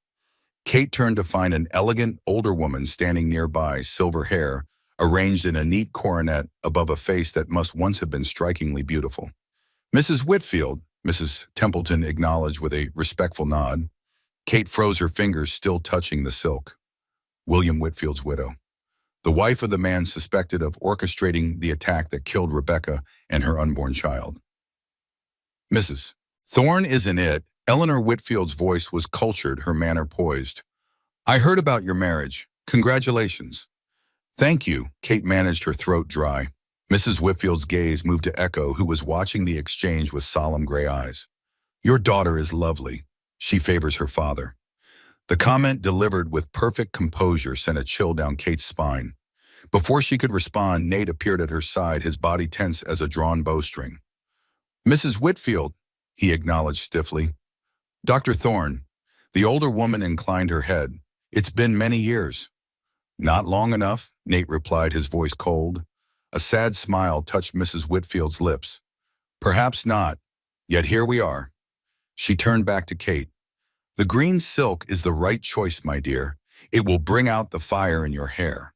Kate turned to find an elegant older woman standing nearby, silver hair arranged in a neat coronet above a face that must once have been strikingly beautiful. Mrs. Whitfield, Mrs. Templeton acknowledged with a respectful nod. Kate froze, her fingers still touching the silk. William Whitfield's widow. The wife of the man suspected of orchestrating the attack that killed Rebecca and her unborn child. Mrs. Thorne isn't it? Eleanor Whitfield's voice was cultured, her manner poised. I heard about your marriage. Congratulations. Thank you. Kate managed her throat dry. Mrs. Whitfield's gaze moved to Echo, who was watching the exchange with solemn gray eyes. Your daughter is lovely. She favors her father. The comment, delivered with perfect composure, sent a chill down Kate's spine. Before she could respond, Nate appeared at her side, his body tense as a drawn bowstring. Mrs. Whitfield, he acknowledged stiffly. Dr. Thorne. The older woman inclined her head. It's been many years. Not long enough, Nate replied, his voice cold. A sad smile touched Mrs. Whitfield's lips. Perhaps not, yet here we are. She turned back to Kate. The green silk is the right choice, my dear. It will bring out the fire in your hair.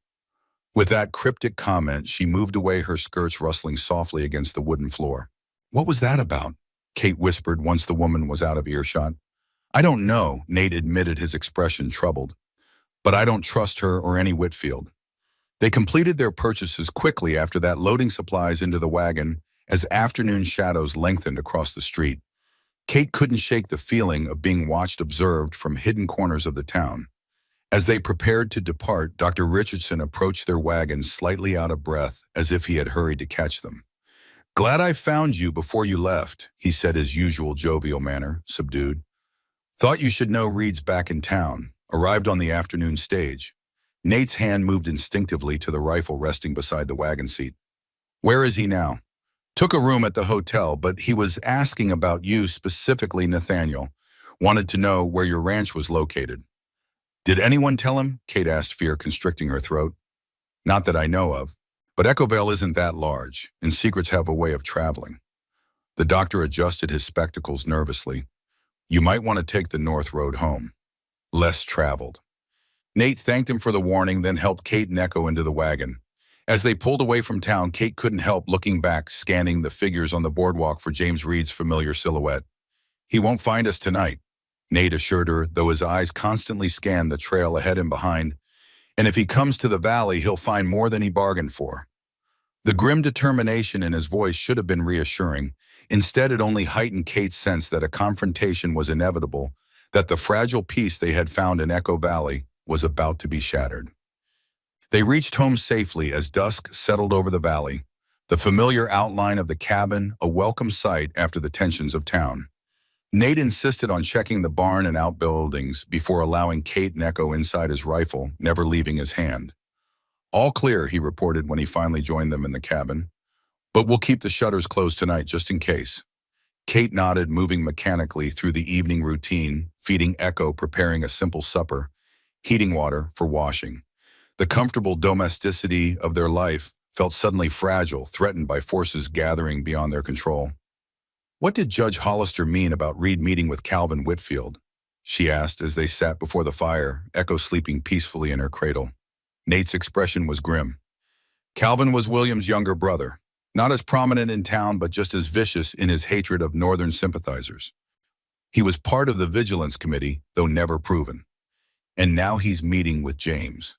With that cryptic comment, she moved away, her skirts rustling softly against the wooden floor. What was that about? Kate whispered once the woman was out of earshot. I don't know, Nate admitted, his expression troubled. But I don't trust her or any Whitfield. They completed their purchases quickly after that, loading supplies into the wagon as afternoon shadows lengthened across the street. Kate couldn't shake the feeling of being watched, observed from hidden corners of the town. As they prepared to depart, Dr. Richardson approached their wagon slightly out of breath, as if he had hurried to catch them. Glad I found you before you left, he said, his usual jovial manner subdued. Thought you should know Reed's back in town. Arrived on the afternoon stage. Nate's hand moved instinctively to the rifle resting beside the wagon seat. Where is he now? Took a room at the hotel, but he was asking about you specifically, Nathaniel. Wanted to know where your ranch was located. Did anyone tell him? Kate asked, fear constricting her throat. Not that I know of. But Echovale isn't that large, and secrets have a way of traveling. The doctor adjusted his spectacles nervously. You might want to take the North Road home. Less traveled. Nate thanked him for the warning, then helped Kate and Echo into the wagon. As they pulled away from town, Kate couldn't help looking back, scanning the figures on the boardwalk for James Reed's familiar silhouette. He won't find us tonight, Nate assured her, though his eyes constantly scanned the trail ahead and behind. And if he comes to the valley, he'll find more than he bargained for. The grim determination in his voice should have been reassuring. Instead, it only heightened Kate's sense that a confrontation was inevitable, that the fragile peace they had found in Echo Valley was about to be shattered. They reached home safely as dusk settled over the valley, the familiar outline of the cabin a welcome sight after the tensions of town. Nate insisted on checking the barn and outbuildings before allowing Kate and Echo inside his rifle, never leaving his hand. All clear, he reported when he finally joined them in the cabin. But we'll keep the shutters closed tonight just in case. Kate nodded, moving mechanically through the evening routine, feeding Echo, preparing a simple supper, heating water for washing. The comfortable domesticity of their life felt suddenly fragile, threatened by forces gathering beyond their control. What did Judge Hollister mean about Reed meeting with Calvin Whitfield? She asked as they sat before the fire, Echo sleeping peacefully in her cradle. Nate's expression was grim. Calvin was William's younger brother, not as prominent in town but just as vicious in his hatred of Northern sympathizers. He was part of the Vigilance Committee, though never proven. And now he's meeting with James.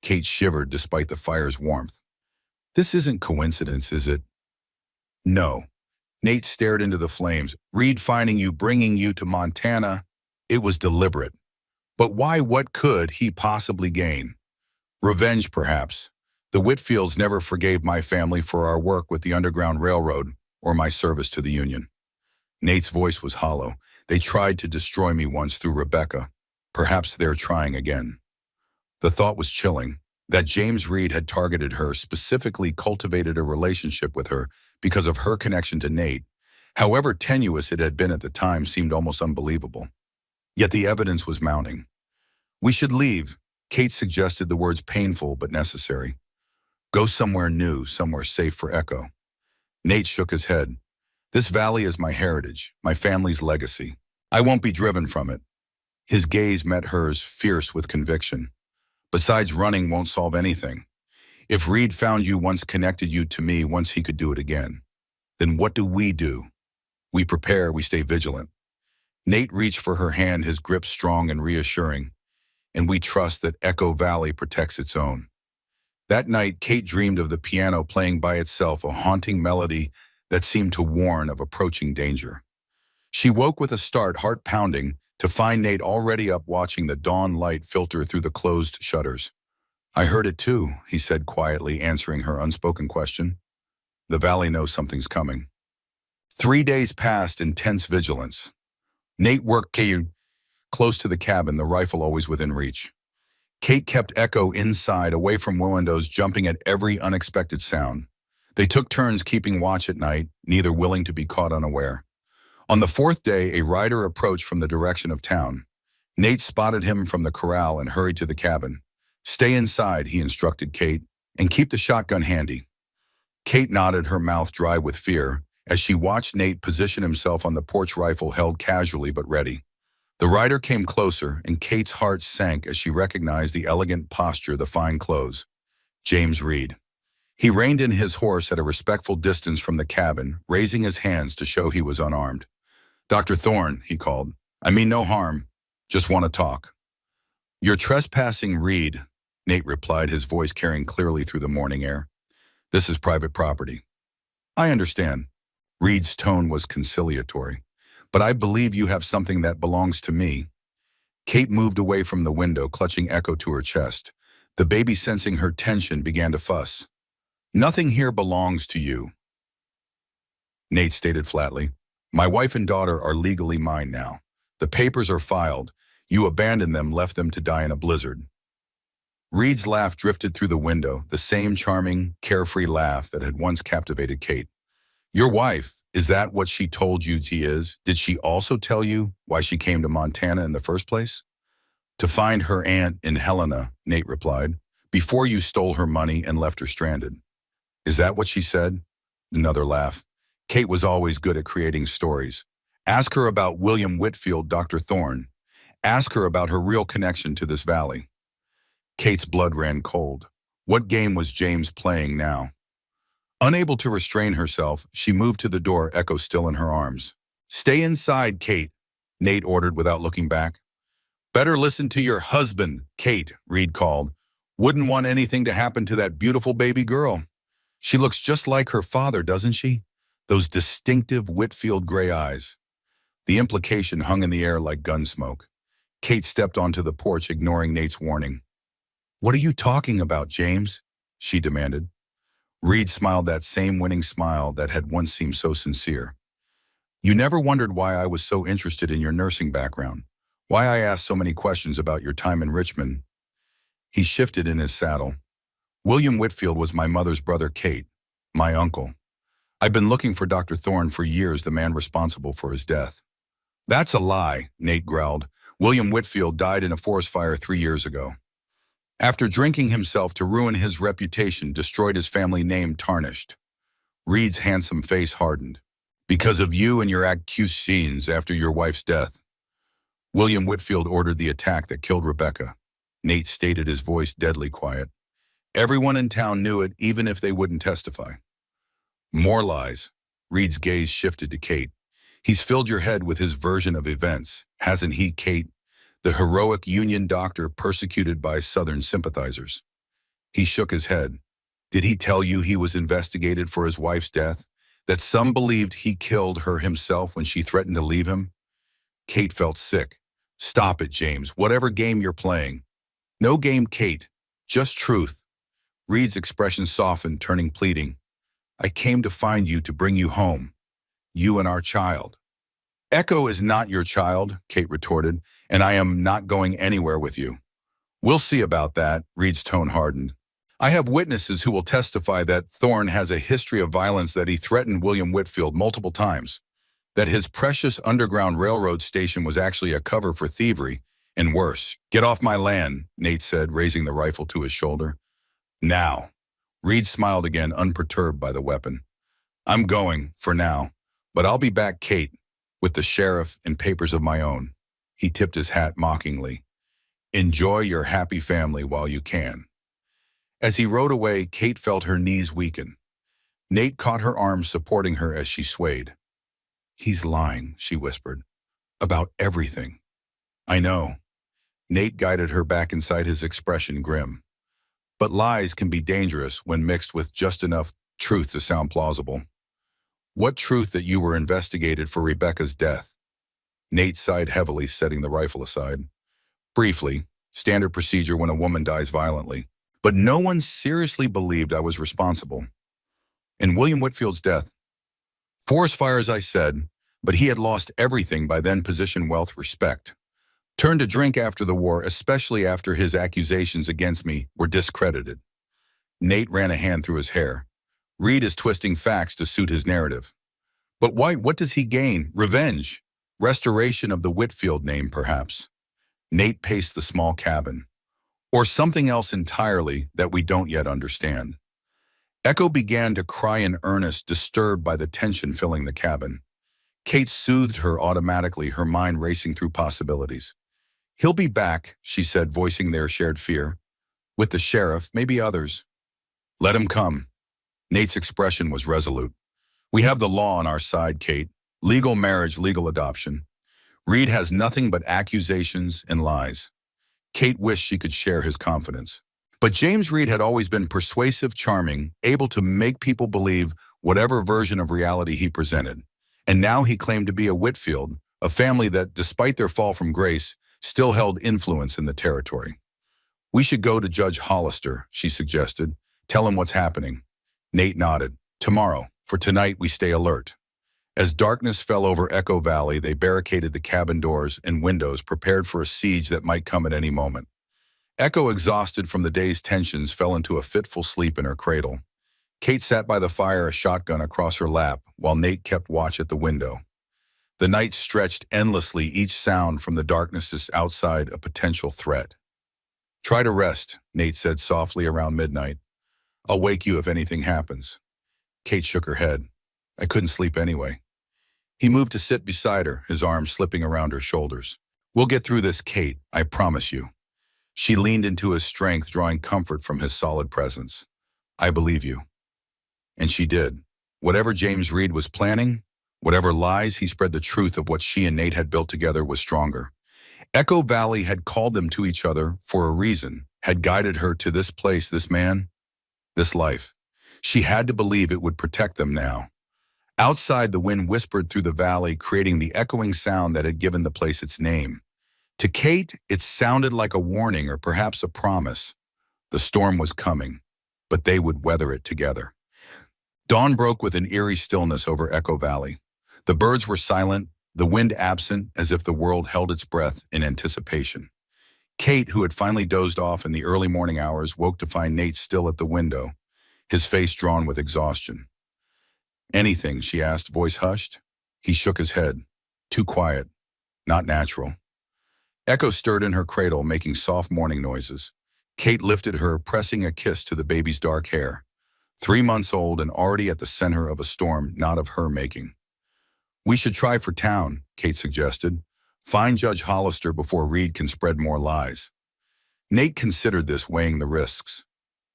Kate shivered despite the fire's warmth. This isn't coincidence, is it? No. Nate stared into the flames. Reed finding you, bringing you to Montana. It was deliberate. But why? What could he possibly gain? Revenge, perhaps. The Whitfields never forgave my family for our work with the Underground Railroad or my service to the Union. Nate's voice was hollow. They tried to destroy me once through Rebecca. Perhaps they're trying again. The thought was chilling. That James Reed had targeted her, specifically cultivated a relationship with her because of her connection to Nate, however tenuous it had been at the time, seemed almost unbelievable. Yet the evidence was mounting. We should leave, Kate suggested, the words painful but necessary. Go somewhere new, somewhere safe for Echo. Nate shook his head. This valley is my heritage, my family's legacy. I won't be driven from it. His gaze met hers, fierce with conviction. Besides, running won't solve anything. If Reed found you once, connected you to me once, he could do it again. Then what do? We prepare, we stay vigilant. Nate reached for her hand, his grip strong and reassuring. And we trust that Echo Valley protects its own. That night, Kate dreamed of the piano playing by itself, a haunting melody that seemed to warn of approaching danger. She woke with a start, heart pounding, to find Nate already up watching the dawn light filter through the closed shutters. "I heard it too," he said quietly, answering her unspoken question. "The valley knows something's coming." 3 days passed in tense vigilance. Nate worked Kate close to the cabin, the rifle always within reach. Kate kept Echo inside, away from windows, jumping at every unexpected sound. They took turns keeping watch at night, neither willing to be caught unaware. On the fourth day, a rider approached from the direction of town. Nate spotted him from the corral and hurried to the cabin. "Stay inside," he instructed Kate, "and keep the shotgun handy." Kate nodded, her mouth dry with fear, as she watched Nate position himself on the porch, rifle held casually but ready. The rider came closer, and Kate's heart sank as she recognized the elegant posture, the fine clothes. James Reed. He reined in his horse at a respectful distance from the cabin, raising his hands to show he was unarmed. "Dr. Thorne," he called. "I mean no harm. Just want to talk." "You're trespassing, Reed," Nate replied, his voice carrying clearly through the morning air. "This is private property." "I understand." Reed's tone was conciliatory. "But I believe you have something that belongs to me." Kate moved away from the window, clutching Echo to her chest. The baby, sensing her tension, began to fuss. "Nothing here belongs to you," Nate stated flatly. "My wife and daughter are legally mine now. The papers are filed. You abandoned them, left them to die in a blizzard." Reed's laugh drifted through the window, the same charming, carefree laugh that had once captivated Kate. "Your wife, is that what she told you she is? Did she also tell you why she came to Montana in the first place?" "To find her aunt in Helena," Nate replied, "before you stole her money and left her stranded." "Is that what she said?" Another laugh. Kate was always good at creating stories. "Ask her about William Whitfield, Dr. Thorne. Ask her about her real connection to this valley." Kate's blood ran cold. What game was James playing now? Unable to restrain herself, she moved to the door, Echo still in her arms. "Stay inside, Kate," Nate ordered without looking back. "Better listen to your husband, Kate," Reed called. "Wouldn't want anything to happen to that beautiful baby girl. She looks just like her father, doesn't she? Those distinctive Whitfield gray eyes." The implication hung in the air like gun smoke. Kate stepped onto the porch, ignoring Nate's warning. "What are you talking about, James?" she demanded. Reed smiled, that same winning smile that had once seemed so sincere. "You never wondered why I was so interested in your nursing background, why I asked so many questions about your time in Richmond." He shifted in his saddle. "William Whitfield was my mother's brother, Kate, my uncle. I've been looking for Dr. Thorne for years, the man responsible for his death." "That's a lie," Nate growled. "William Whitfield died in a forest fire 3 years ago. After drinking himself to ruin his reputation, destroyed his family name, tarnished." Reed's handsome face hardened. "Because of you and your accusations after your wife's death. William Whitfield ordered the attack that killed Rebecca," Nate stated, his voice deadly quiet. "Everyone in town knew it, even if they wouldn't testify." "More lies." Reed's gaze shifted to Kate. "He's filled your head with his version of events, hasn't he, Kate? The heroic Union doctor persecuted by Southern sympathizers." He shook his head. "Did he tell you he was investigated for his wife's death? That some believed he killed her himself when she threatened to leave him?" Kate felt sick. "Stop it, James. Whatever game you're playing." "No game, Kate. Just truth." Reed's expression softened, turning pleading. "I came to find you, to bring you home. You and our child." "Echo is not your child," Kate retorted, "and I am not going anywhere with you." "We'll see about that," Reed's tone hardened. "I have witnesses who will testify that Thorne has a history of violence, that he threatened William Whitfield multiple times, that his precious Underground Railroad station was actually a cover for thievery, and worse." "Get off my land," Nate said, raising the rifle to his shoulder. "Now." Reed smiled again, unperturbed by the weapon. "I'm going, for now, but I'll be back, Kate, with the sheriff and papers of my own." He tipped his hat mockingly. "Enjoy your happy family while you can." As he rode away, Kate felt her knees weaken. Nate caught her arm, supporting her as she swayed. "He's lying," she whispered. "About everything." "I know." Nate guided her back inside, his expression grim. "But lies can be dangerous when mixed with just enough truth to sound plausible." "What truth? That you were investigated for Rebecca's death?" Nate sighed heavily, setting the rifle aside. Briefly, standard procedure when a woman dies violently. But no one seriously believed I was responsible. In William Whitfield's death, forest fires, I said, but he had lost everything by then: position, wealth, respect. Turned to drink after the war, especially after his accusations against me were discredited. Nate ran a hand through his hair. Reed is twisting facts to suit his narrative. But why? What does he gain? Revenge. Restoration of the Whitfield name, perhaps. Nate paced the small cabin. Or something else entirely that we don't yet understand. Echo began to cry in earnest, disturbed by the tension filling the cabin. Kate soothed her automatically, her mind racing through possibilities. He'll be back, she said, voicing their shared fear. With the sheriff, maybe others. Let him come. Nate's expression was resolute. We have the law on our side, Kate. Legal marriage, legal adoption. Reed has nothing but accusations and lies. Kate wished she could share his confidence. But James Reed had always been persuasive, charming, able to make people believe whatever version of reality he presented. And now he claimed to be a Whitfield, a family that, despite their fall from grace, still held influence in the territory. We should go to Judge Hollister, she suggested. Tell him what's happening. Nate nodded. Tomorrow. For tonight, we stay alert. As darkness fell over Echo Valley, they barricaded the cabin doors and windows, prepared for a siege that might come at any moment. Echo, exhausted from the day's tensions, fell into a fitful sleep in her cradle. Kate sat by the fire, a shotgun across her lap, while Nate kept watch at the window. The night stretched endlessly, each sound from the darkness outside a potential threat. Try to rest, Nate said softly around midnight. I'll wake you if anything happens. Kate shook her head. I couldn't sleep anyway. He moved to sit beside her, his arms slipping around her shoulders. We'll get through this, Kate, I promise you. She leaned into his strength, drawing comfort from his solid presence. I believe you. And she did. Whatever James Reed was planning, whatever lies, he spread the truth of what she and Nate had built together was stronger. Echo Valley had called them to each other for a reason, had guided her to this place, this man, this life. She had to believe it would protect them now. Outside, the wind whispered through the valley, creating the echoing sound that had given the place its name. To Kate, it sounded like a warning or perhaps a promise. The storm was coming, but they would weather it together. Dawn broke with an eerie stillness over Echo Valley. The birds were silent, the wind absent, as if the world held its breath in anticipation. Kate, who had finally dozed off in the early morning hours, woke to find Nate still at the window, his face drawn with exhaustion. Anything, she asked, voice hushed. He shook his head. Too quiet. Not natural. Echo stirred in her cradle, making soft morning noises. Kate lifted her, pressing a kiss to the baby's dark hair. 3 months old and already at the center of a storm not of her making. We should try for town, Kate suggested. Find Judge Hollister before Reed can spread more lies. Nate considered this, weighing the risks.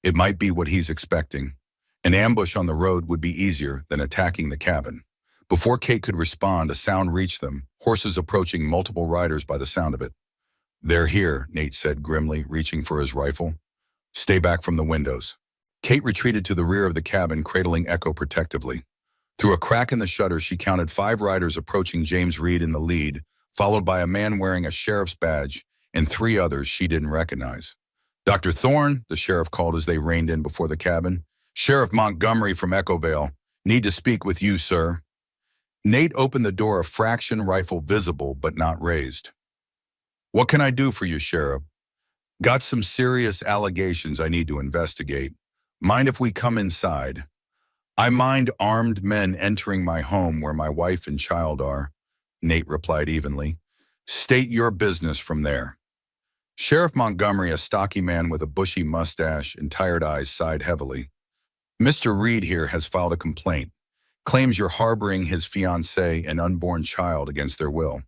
It might be what he's expecting. An ambush on the road would be easier than attacking the cabin. Before Kate could respond, a sound reached them, horses approaching, multiple riders by the sound of it. They're here, Nate said grimly, reaching for his rifle. Stay back from the windows. Kate retreated to the rear of the cabin, cradling Echo protectively. Through a crack in the shutter, she counted 5 riders approaching, James Reed in the lead, followed by a man wearing a sheriff's badge and 3 others she didn't recognize. Dr. Thorne, the sheriff called as they reined in before the cabin. Sheriff Montgomery from Eccovale. Need to speak with you, sir. Nate opened the door, a fraction rifle visible but not raised. What can I do for you, Sheriff? Got some serious allegations I need to investigate. Mind if we come inside? I mind armed men entering my home where my wife and child are, Nate replied evenly. State your business from there. Sheriff Montgomery, a stocky man with a bushy mustache and tired eyes, sighed heavily. Mr. Reed here has filed a complaint. Claims you're harboring his fiancée and unborn child against their will.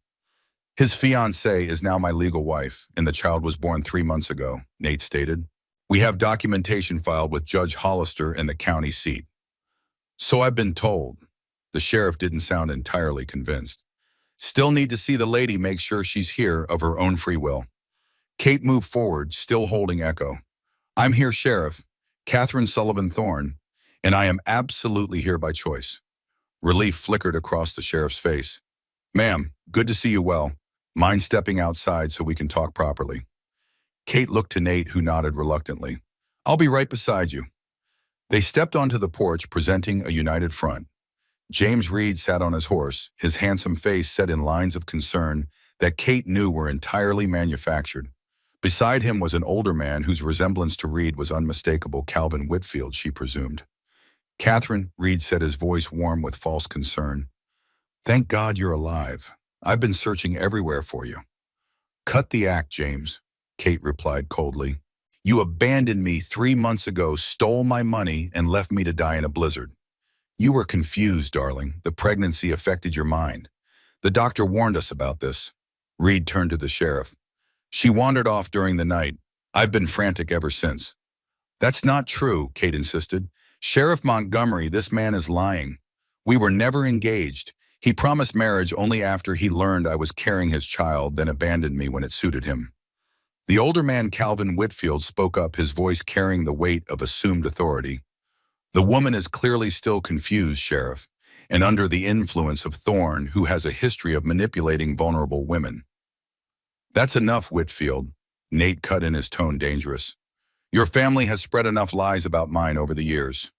His fiancée is now my legal wife, and the child was born 3 months ago, Nate stated. We have documentation filed with Judge Hollister and the county seat. So I've been told. The sheriff didn't sound entirely convinced. Still need to see the lady, make sure she's here of her own free will. Kate moved forward, still holding Echo. I'm here, Sheriff, Catherine Sullivan Thorne, and I am absolutely here by choice. Relief flickered across the sheriff's face. Ma'am, good to see you well. Mind stepping outside so we can talk properly? Kate looked to Nate, who nodded reluctantly. I'll be right beside you. They stepped onto the porch, presenting a united front. James Reed sat on his horse, his handsome face set in lines of concern that Kate knew were entirely manufactured. Beside him was an older man whose resemblance to Reed was unmistakable, Calvin Whitfield, she presumed. Catherine, Reed said, his voice warm with false concern. Thank God you're alive. I've been searching everywhere for you. Cut the act, James, Kate replied coldly. You abandoned me 3 months ago, stole my money, and left me to die in a blizzard. You were confused, darling. The pregnancy affected your mind. The doctor warned us about this. Reed turned to the sheriff. She wandered off during the night. I've been frantic ever since. That's not true, Kate insisted. Sheriff Montgomery, this man is lying. We were never engaged. He promised marriage only after he learned I was carrying his child, then abandoned me when it suited him. The older man, Calvin Whitfield, spoke up, his voice carrying the weight of assumed authority. The woman is clearly still confused, Sheriff, and under the influence of Thorne, who has a history of manipulating vulnerable women. That's enough, Whitfield. Nate cut in, his tone dangerous. Your family has spread enough lies about mine over the years.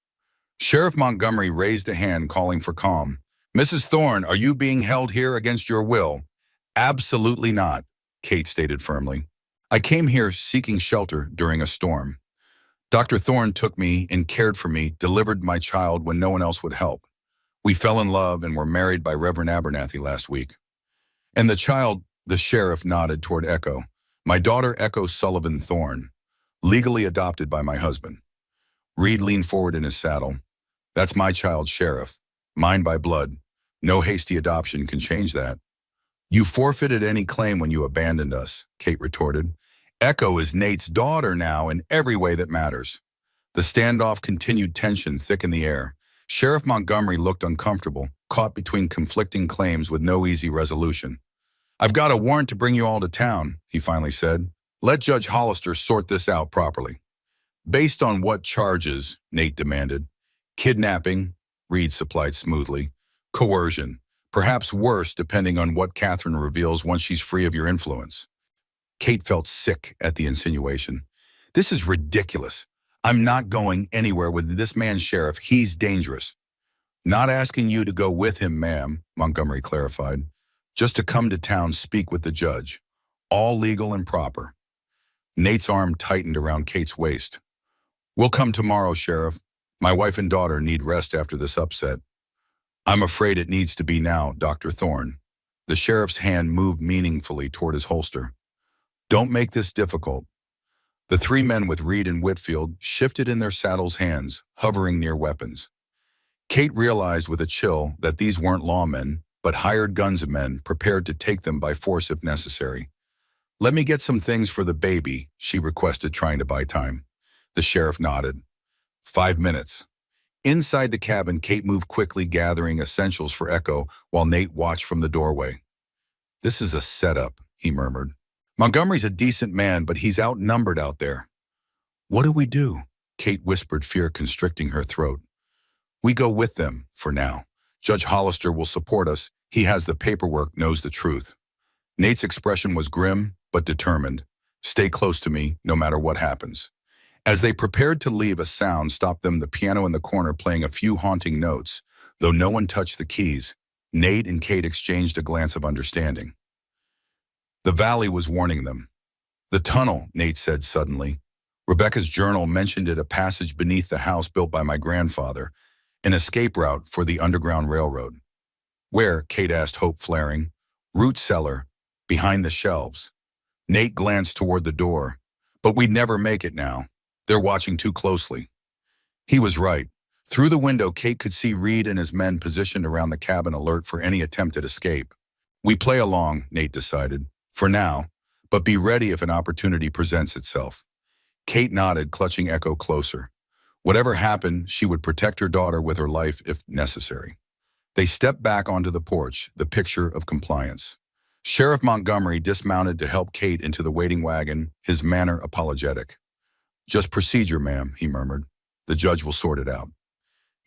Sheriff Montgomery raised a hand, calling for calm. Mrs. Thorne, are you being held here against your will? Absolutely not, Kate stated firmly. I came here seeking shelter during a storm. Dr. Thorne took me and cared for me, delivered my child when no one else would help. We fell in love and were married by Reverend Abernathy last week. And the child, the sheriff nodded toward Echo. My daughter, Echo Sullivan Thorne, legally adopted by my husband. Reed leaned forward in his saddle. That's my child, Sheriff. Mine by blood. No hasty adoption can change that. You forfeited any claim when you abandoned us, Kate retorted. Echo is Nate's daughter now in every way that matters. The standoff continued, tension thick in the air. Sheriff Montgomery looked uncomfortable, caught between conflicting claims with no easy resolution. I've got a warrant to bring you all to town, he finally said. Let Judge Hollister sort this out properly. Based on what charges? Nate demanded. Kidnapping, Reed supplied smoothly. Coercion, perhaps worse depending on what Catherine reveals once she's free of your influence. Kate felt sick at the insinuation. This is ridiculous. I'm not going anywhere with this man, Sheriff. He's dangerous. Not asking you to go with him, ma'am, Montgomery clarified. Just to come to town, speak with the judge. All legal and proper. Nate's arm tightened around Kate's waist. We'll come tomorrow, Sheriff. My wife and daughter need rest after this upset. I'm afraid it needs to be now, Dr. Thorne. The sheriff's hand moved meaningfully toward his holster. Don't make this difficult. The three men with Reed and Whitfield shifted in their saddles' hands, hovering near weapons. Kate realized with a chill that these weren't lawmen, but hired guns men prepared to take them by force if necessary. Let me get some things for the baby, she requested, trying to buy time. The sheriff nodded. 5 minutes. Inside the cabin, Kate moved quickly, gathering essentials for Echo while Nate watched from the doorway. This is a setup, he murmured. Montgomery's a decent man, but he's outnumbered out there. What do we do? Kate whispered, fear constricting her throat. We go with them, for now. Judge Hollister will support us. He has the paperwork, knows the truth. Nate's expression was grim, but determined. Stay close to me, no matter what happens. As they prepared to leave, a sound stopped them, the piano in the corner playing a few haunting notes. Though no one touched the keys, Nate and Kate exchanged a glance of understanding. The valley was warning them. The tunnel, Nate said suddenly. Rebecca's journal mentioned it, a passage beneath the house built by my grandfather, an escape route for the Underground Railroad. Where? Kate asked, hope flaring. Root cellar, behind the shelves. Nate glanced toward the door. But we'd never make it now. They're watching too closely. He was right. Through the window, Kate could see Reed and his men positioned around the cabin, alert for any attempt at escape. We play along, Nate decided, for now, but be ready if an opportunity presents itself. Kate nodded, clutching Echo closer. Whatever happened, she would protect her daughter with her life if necessary. They stepped back onto the porch, the picture of compliance. Sheriff Montgomery dismounted to help Kate into the waiting wagon, his manner apologetic. Just procedure, ma'am, he murmured. The judge will sort it out.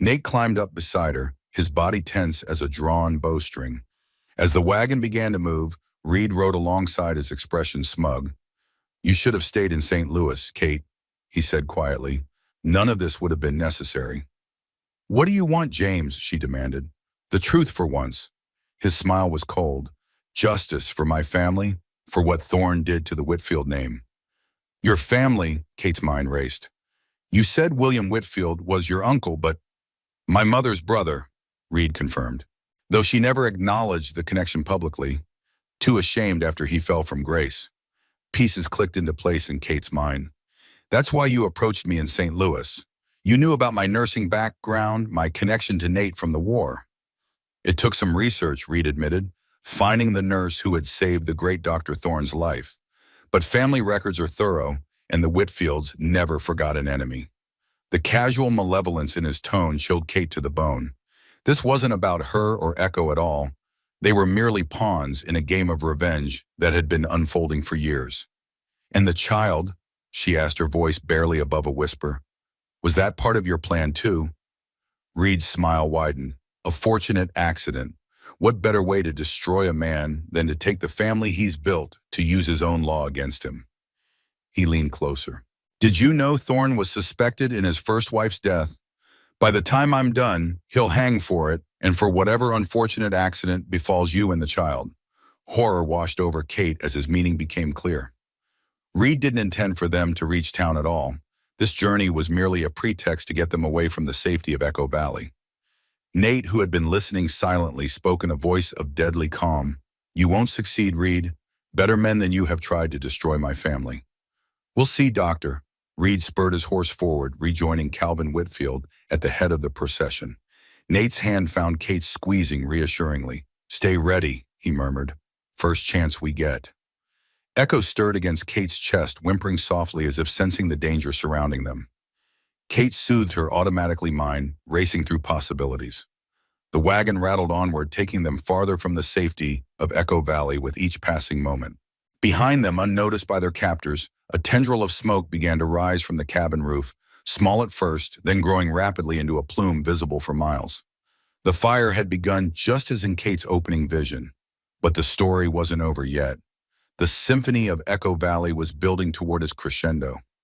Nate climbed up beside her, his body tense as a drawn bowstring. As the wagon began to move, Reed rode alongside, his expression smug. "You should have stayed in St. Louis, Kate," he said quietly. "None of this would have been necessary." "What do you want, James?" she demanded. "The truth for once." His smile was cold. "Justice for my family, for what Thorne did to the Whitfield name." "Your family," Kate's mind raced. "You said William Whitfield was your uncle, but—" "My mother's brother," Reed confirmed, though she never acknowledged the connection publicly, too ashamed after he fell from grace. Pieces clicked into place in Kate's mind. "That's why you approached me in St. Louis. You knew about my nursing background, my connection to Nate from the war." "It took some research," Reed admitted, "finding the nurse who had saved the great Dr. Thorne's life. But family records are thorough, and the Whitfields never forgot an enemy." The casual malevolence in his tone chilled Kate to the bone. This wasn't about her or Echo at all. They were merely pawns in a game of revenge that had been unfolding for years. "And the child?" she asked, her voice barely above a whisper. "Was that part of your plan too?" Reed's smile widened. "A fortunate accident. What better way to destroy a man than to take the family he's built to use his own law against him?" He leaned closer. "Did you know Thorne was suspected in his first wife's death? By the time I'm done, he'll hang for it, and for whatever unfortunate accident befalls you and the child." Horror washed over Kate as his meaning became clear. Reed didn't intend for them to reach town at all. This journey was merely a pretext to get them away from the safety of Echo Valley. Nate, who had been listening silently, spoke in a voice of deadly calm. "You won't succeed, Reed. Better men than you have tried to destroy my family." "We'll see, Doctor." Reed spurred his horse forward, rejoining Calvin Whitfield at the head of the procession. Nate's hand found Kate's squeezing reassuringly. "Stay ready," he murmured. "First chance we get." Echo stirred against Kate's chest, whimpering softly as if sensing the danger surrounding them. Kate soothed her automatically mind, racing through possibilities. The wagon rattled onward, taking them farther from the safety of Echo Valley with each passing moment. Behind them, unnoticed by their captors, a tendril of smoke began to rise from the cabin roof, small at first, then growing rapidly into a plume visible for miles. The fire had begun just as in Kate's opening vision. But the story wasn't over yet. The symphony of Echo Valley was building toward its crescendo.